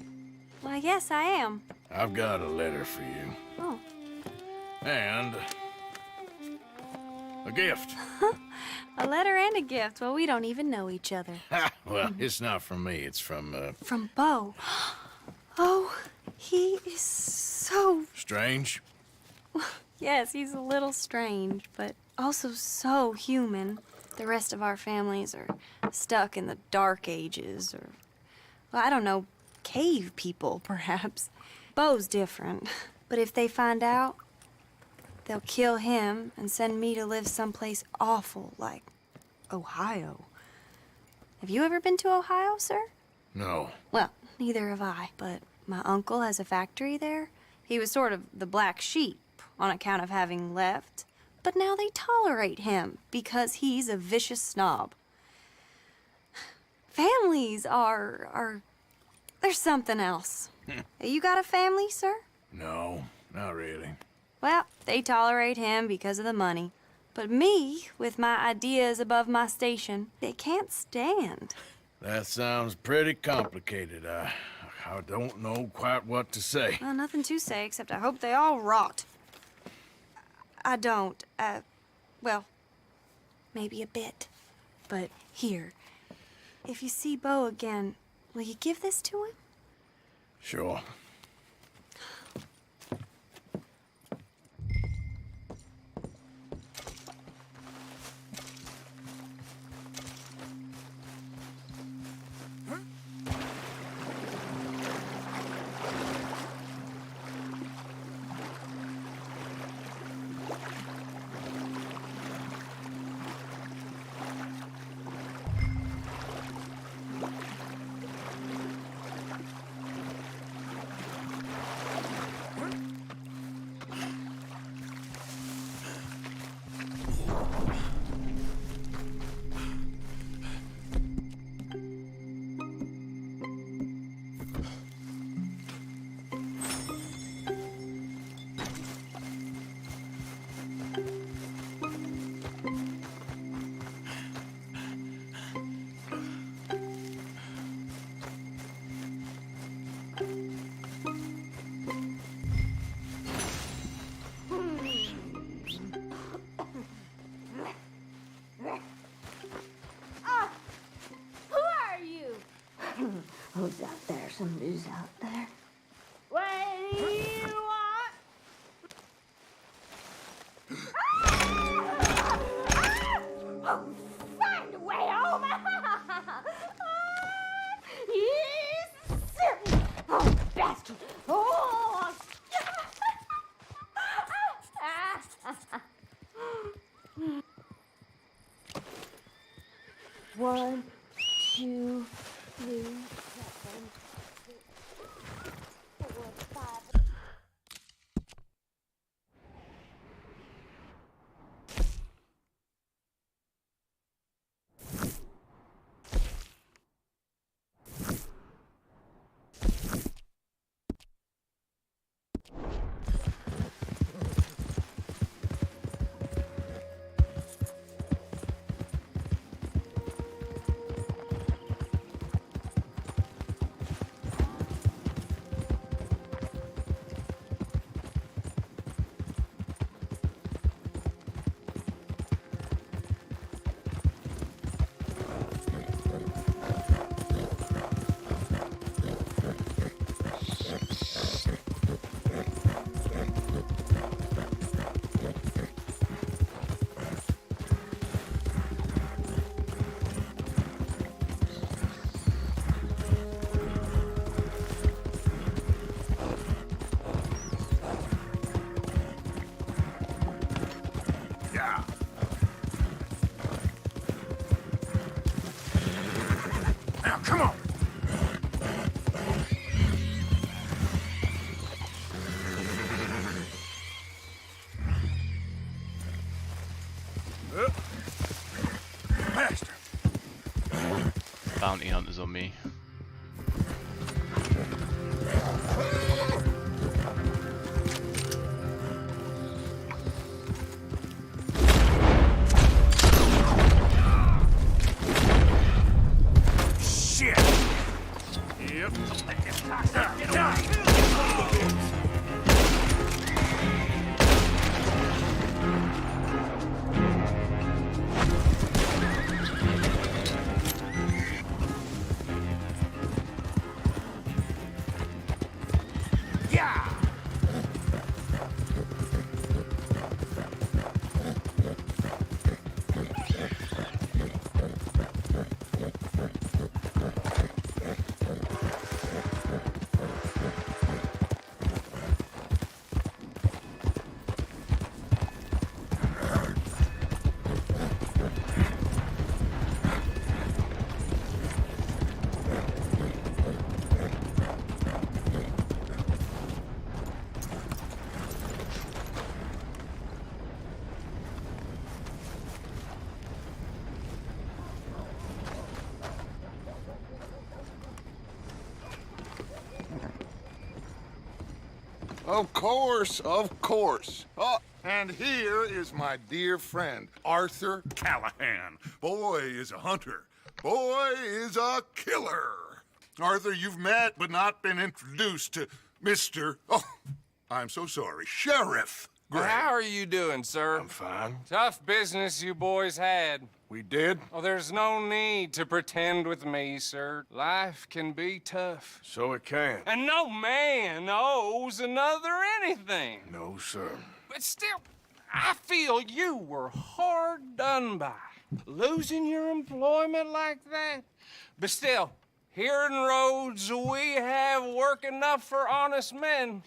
Why, yes, I am. I've got a letter for you. Oh. And... a gift. A letter and a gift. Well, we don't even know each other. Well, it's not from me. It's from, From Beau. Oh, he is so... Strange? Yes, he's a little strange, but also so human. The rest of our families are stuck in the Dark Ages, or, well, I don't know, cave people, perhaps. Beau's different. But if they find out, they'll kill him and send me to live someplace awful like Ohio. Have you ever been to Ohio, sir? No. Well, neither have I, but my uncle has a factory there. He was sort of the black sheep on account of having left. But now they tolerate him because he's a vicious snob. Families are there's something else. You got a family, sir? No, not really. Well, they tolerate him because of the money. But me, with my ideas above my station, they can't stand. That sounds pretty complicated. I don't know quite what to say. Well, nothing to say, except I hope they all rot. I don't, well, maybe a bit. But here, if you see Beau again, will you give this to him? Sure. Who's out there? Somebody's out there. What do you want? Oh, find a way home! Yes, sir. Oh, bastard! Oh! 1, 2, 3, 7, 6, 4, 5. Bounty hunters on me. Shit! Yep. Of course, of course. Oh, and here is my dear friend, Arthur Callahan. Boy is a hunter. Boy is a killer. Arthur, you've met but not been introduced to Mr. Oh, I'm so sorry, Sheriff Gray. How are you doing, sir? I'm fine. Tough business you boys had. We did? Oh, there's no need to pretend with me, sir. Life can be tough. So it can. And no man owes another anything. No, sir. But still, I feel you were hard done by. Losing your employment like that. But still, here in Rhodes, we have work enough for honest men.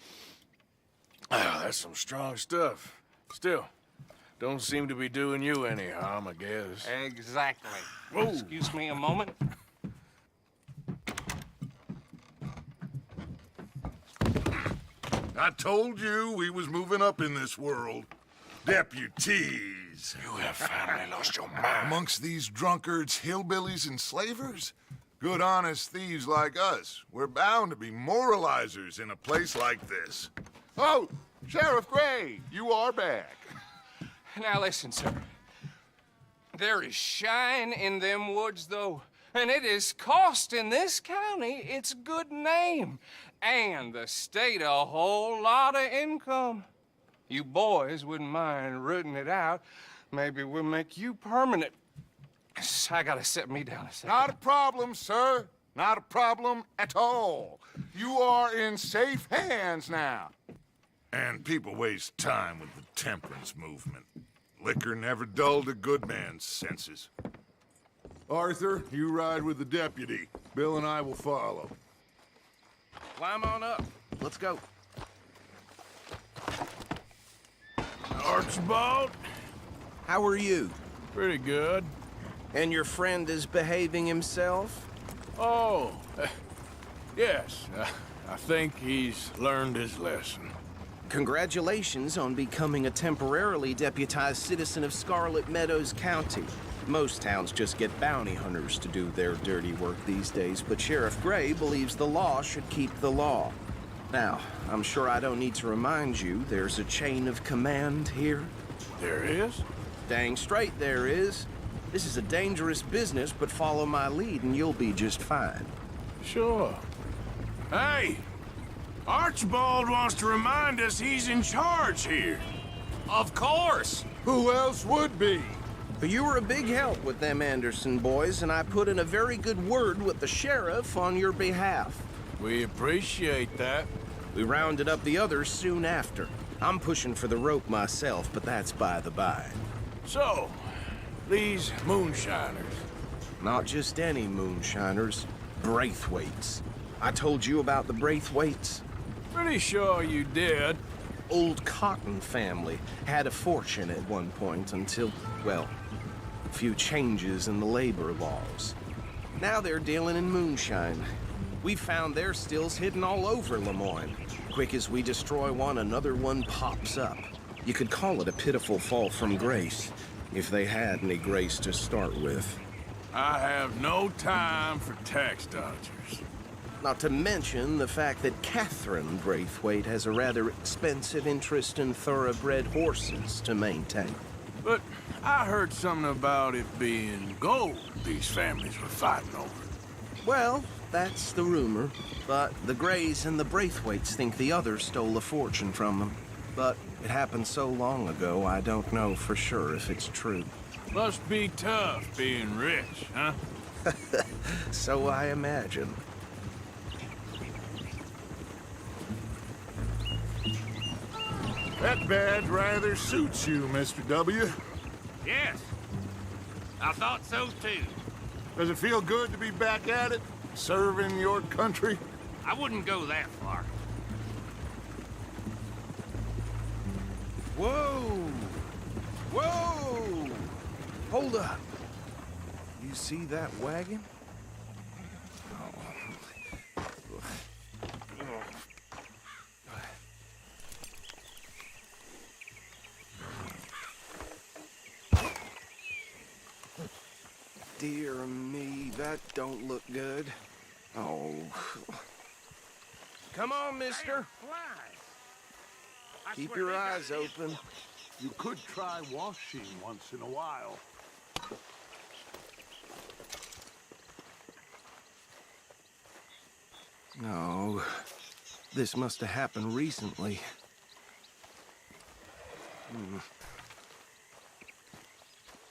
Ah, that's some strong stuff. Still, don't seem to be doing you any harm, I guess. Exactly. Whoa. Excuse me a moment. I told you we was moving up in this world. Deputies. You have finally lost your mind. Amongst these drunkards, hillbillies, and slavers? Good, honest thieves like us. We're bound to be moralizers in a place like this. Oh, Sheriff Gray, you are back. Now listen, sir. There is shine in them woods, though, and it is costing this county its good name and the state a whole lot of income. You boys wouldn't mind rooting it out. Maybe we'll make you permanent. I gotta sit me down a second. Not a problem, sir. Not a problem at all. You are in safe hands now. And people waste time with the temperance movement. Liquor never dulled a good man's senses. Arthur, you ride with the deputy. Bill and I will follow. Climb on up. Let's go. Archibald? How are you? Pretty good. And your friend is behaving himself? Oh, yes. I think he's learned his lesson. Congratulations on becoming a temporarily deputized citizen of Scarlet Meadows County. Most towns just get bounty hunters to do their dirty work these days, but Sheriff Gray believes the law should keep the law. Now, I'm sure I don't need to remind you there's a chain of command here. There is? Dang straight there is. This is a dangerous business, but follow my lead and you'll be just fine. Sure. Hey! Archibald wants to remind us he's in charge here. Of course! Who else would be? But you were a big help with them Anderson boys, and I put in a very good word with the sheriff on your behalf. We appreciate that. We rounded up the others soon after. I'm pushing for the rope myself, but that's by the by. So, these moonshiners. Not just any moonshiners, Braithwaites. I told you about the Braithwaites? Pretty sure you did. Old Cotton family had a fortune at one point until, well, a few changes in the labor laws. Now they're dealing in moonshine. We found their stills hidden all over Lemoyne. Quick as we destroy one, another one pops up. You could call it a pitiful fall from grace, if they had any grace to start with. I have no time for tax dodgers. Not to mention the fact that Catherine Braithwaite has a rather expensive interest in thoroughbred horses to maintain. But I heard something about it being gold these families were fighting over. Well, that's the rumor. But the Grays and the Braithwaites think the others stole a fortune from them. But it happened so long ago, I don't know for sure if it's true. Must be tough being rich, huh? So I imagine. That badge rather suits you, Mr. W. Yes. I thought so, too. Does it feel good to be back at it? Serving your country? I wouldn't go that far. Whoa! Whoa! Hold up. You see that wagon? Dear me, that don't look good. Oh. Come on, mister. Keep your eyes open. You could try washing once in a while. No, this must have happened recently.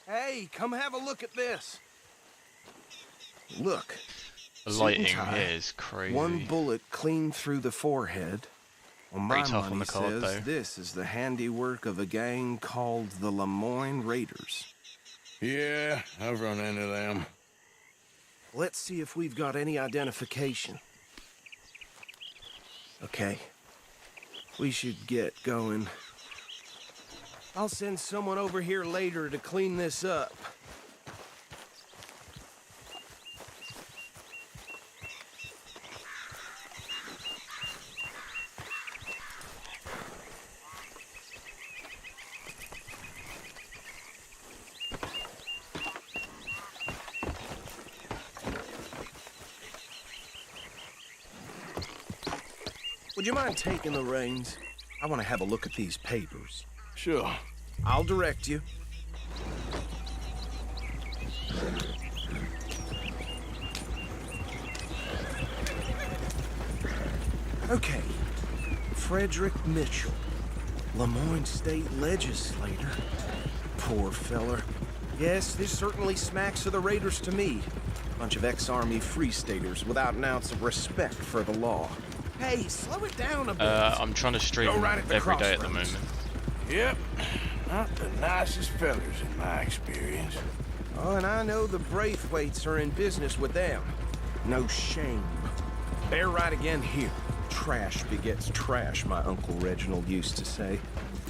Hey, come have a look at this. Look. The lighting here is crazy. One bullet clean through the forehead. Well, my Pretty tough on money the card, says though. this is the handiwork of a gang called the Lemoyne Raiders. Yeah, I've run into them. Let's see if we've got any identification. Okay. We should get going. I'll send someone over here later to clean this up. Would you mind taking the reins? I want to have a look at these papers. Sure. I'll direct you. Okay. Frederick Mitchell, Lemoyne State Legislator. Poor feller. Yes, this certainly smacks of the Raiders to me. Bunch of ex-Army Free Staters without an ounce of respect for the law. Hey, slow it down a bit. I'm trying to stream every day at the moment. Yep. Not the nicest fellers in my experience. Oh, and I know the Braithwaites are in business with them. No shame. They're right again here. Trash begets trash, my Uncle Reginald used to say.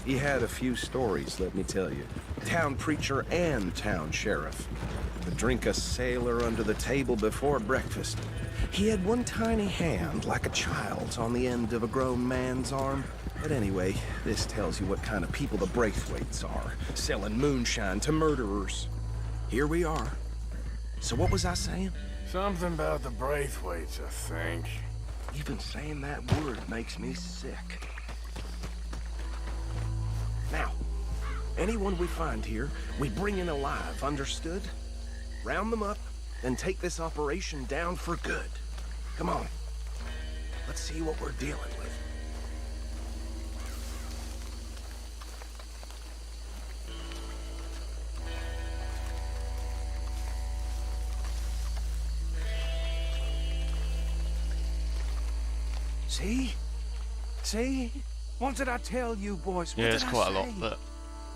He had a few stories, let me tell you. Town preacher and town sheriff. Would drink a sailor under the table before breakfast. He had one tiny hand, like a child's, on the end of a grown man's arm. But anyway, this tells you what kind of people the Braithwaites are, selling moonshine to murderers. Here we are. So what was I saying? Something about the Braithwaites, I think. Even saying that word makes me sick. Now, anyone we find here, we bring in alive, understood? Round them up, then take this operation down for good. Come on. Let's see what we're dealing with. See? See? What did I tell you, boys? What Yeah, it's did I quite a lot, say? but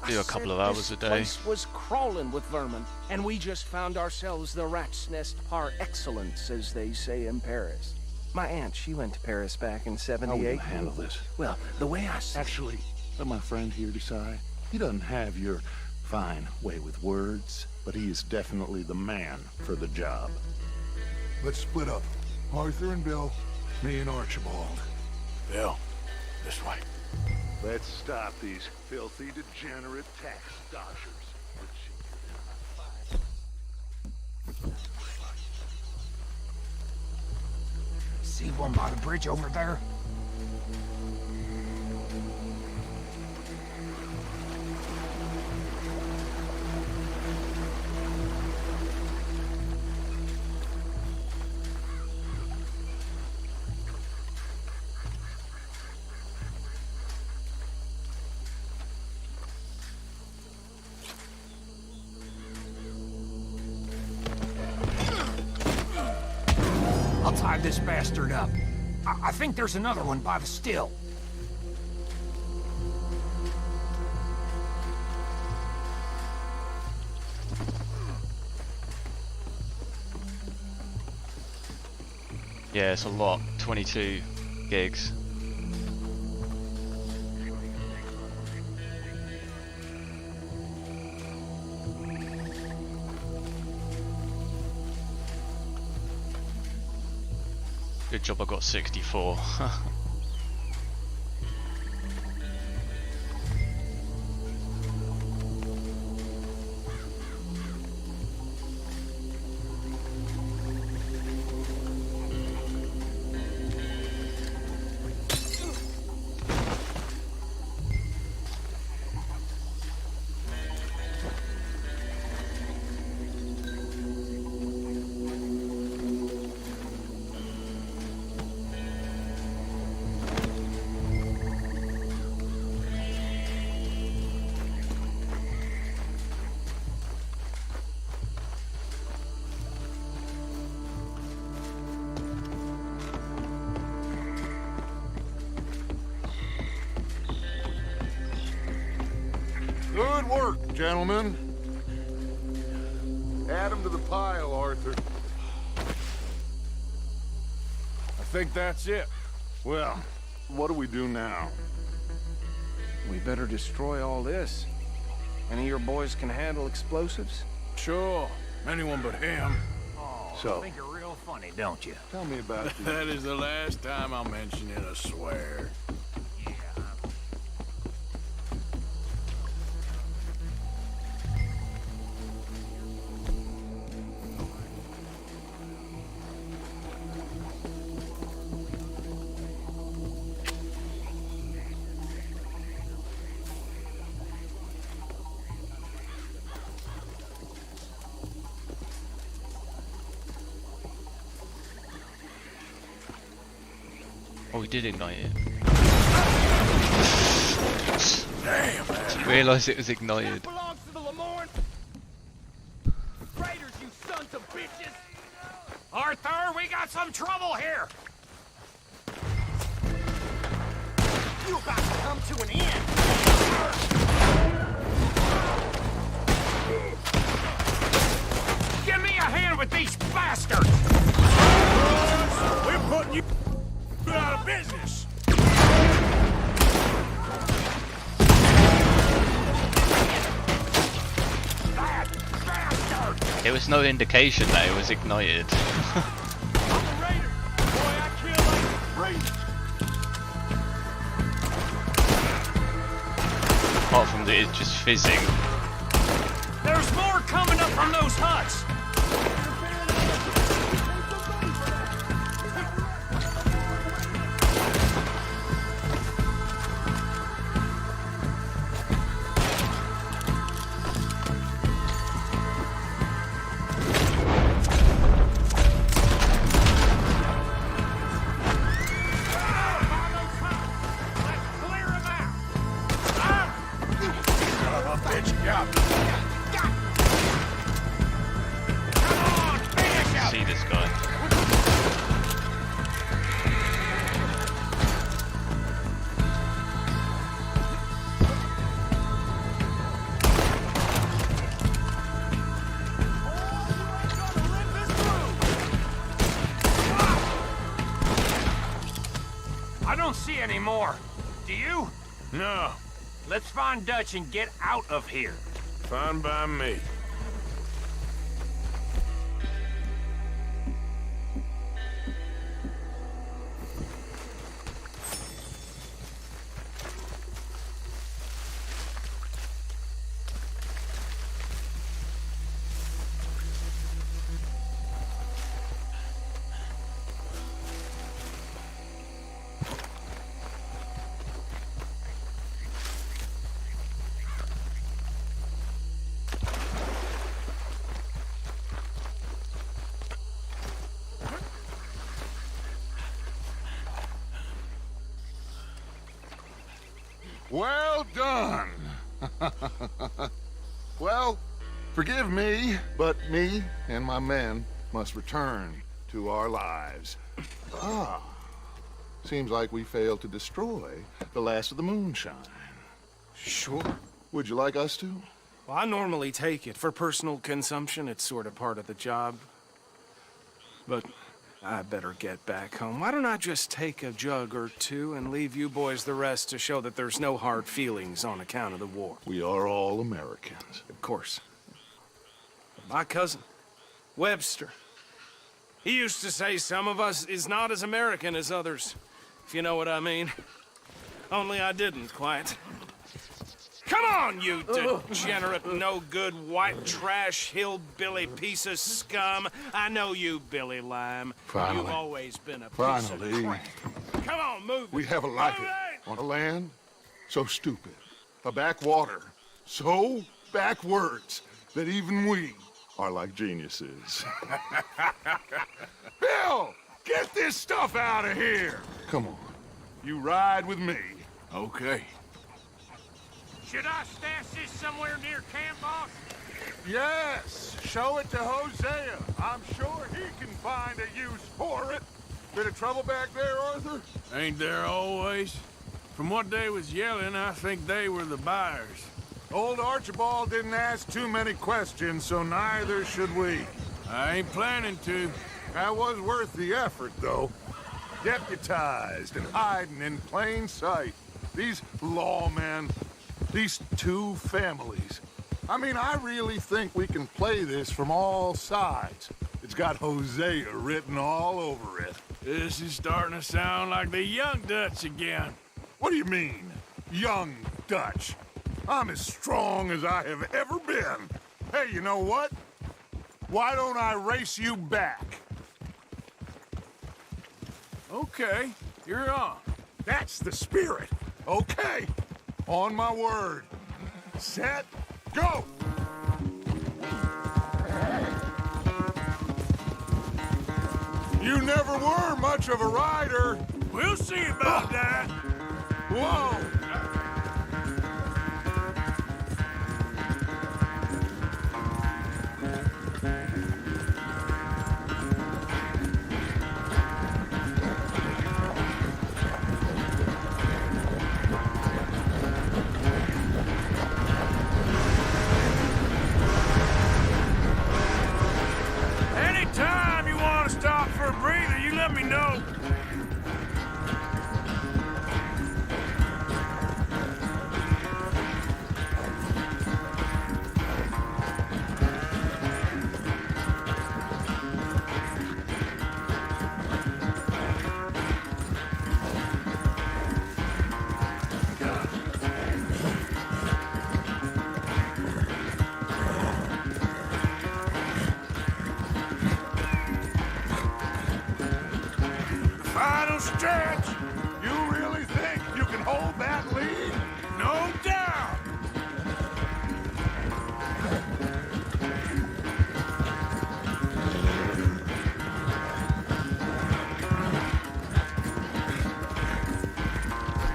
do a couple of This hours a day. place was crawling with vermin, and we just found ourselves the rat's nest par excellence, as they say in Paris. My aunt, she went to Paris back in '78. How are we gonna handle this? Well, the way I see... Actually, let my friend here decide. He doesn't have your fine way with words, but he is definitely the man for the job. Let's split up. Arthur and Bill, me and Archibald. Bill, this way. Let's stop these filthy, degenerate tax dodgers. See one by the bridge over there? I'll tie this bastard up. I think there's another one by the still. Yeah, it's a lot. 22 gigs. Good job I got 64. Good work, gentlemen. Add them to the pile, Arthur. I think that's it. Well, what do we do now? We better destroy all this. Any of your boys can handle explosives? Sure. Anyone but him. So, I think you're real funny, don't you? tell me about the... That is the last time I'll mention it, I swear. Oh, we did ignite it. Damn, man. Didn't realise it was ignited. Belongs to the Lamorne. Raiders, you sons of bitches! Arthur, we got some trouble here. You about to come to an end. Give me a hand with these bastards. We're putting you out of business. That bastard! There was no indication that it was ignited. I'm a raider. Boy, I kill like raiders. Apart from that, it's just fizzing. There's more coming up from those huts. See this guy. I don't see any more. Do you? No. Let's find Dutch and get out of here. Fine by me. Well done. Well, forgive me, but me and my men must return to our lives. Seems like we failed to destroy the last of the moonshine. Sure. Would you like us to? Well, I normally take it. For personal consumption, it's sort of part of the job. But I better get back home. Why don't I just take a jug or two and leave you boys the rest to show that there's no hard feelings on account of the war? We are all Americans. Of course. My cousin, Webster, he used to say some of us is not as American as others, if you know what I mean. Only I didn't quite. Come on, you degenerate, no-good, white trash, hillbilly piece of scum. I know you, Billy Lime. Finally. You've always been a piece Finally. of crap. Come on, move it. We have a like Move it. On a land so stupid, a backwater so backwards that even we are like geniuses. Bill, get this stuff out of here. Come on, you ride with me. Okay. Should I stash this somewhere near camp, boss? Yes, show it to Hosea. I'm sure he can find a use for it. Bit of trouble back there, Arthur? Ain't there always? From what they was yelling, I think they were the buyers. Old Archibald didn't ask too many questions, so neither should we. I ain't planning to. That was worth the effort, though. Deputized and hiding in plain sight. These lawmen, these two families. I mean, I really think we can play this from all sides. It's got Hosea written all over it. This is starting to sound like the Young Dutch again. What do you mean, Young Dutch? I'm as strong as I have ever been. Hey, you know what? Why don't I race you back? Okay, you're on. That's the spirit. Okay, on my word. Set, go! You never were much of a rider. We'll see about that. Whoa! Anytime you want to stop for a breather, you let me know. Final stretch! You really think you can hold that lead? No doubt!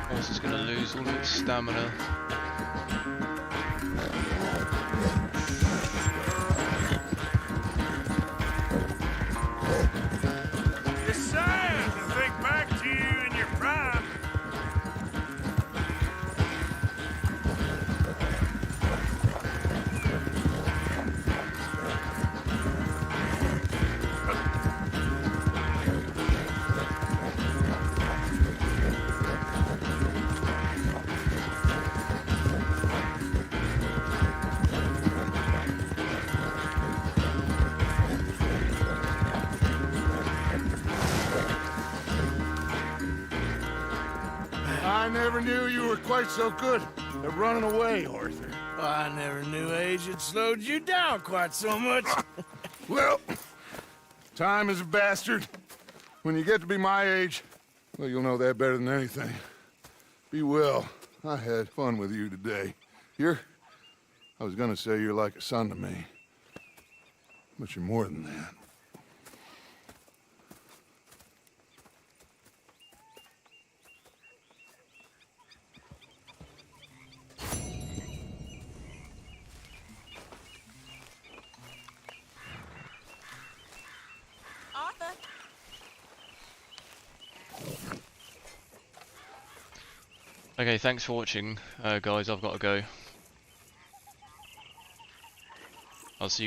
Horse is going to lose all of its stamina. It's sad to think back to you in your prime. I never knew you were quite so good at running away, Arthur. I never knew age had slowed you down quite so much. Well, time is a bastard. When you get to be my age, well, you'll know that better than anything. Be well. I had fun with you today. I was gonna say you're like a son to me. But you're more than that. Okay, thanks for watching, guys. I've got to go. I'll see you guys.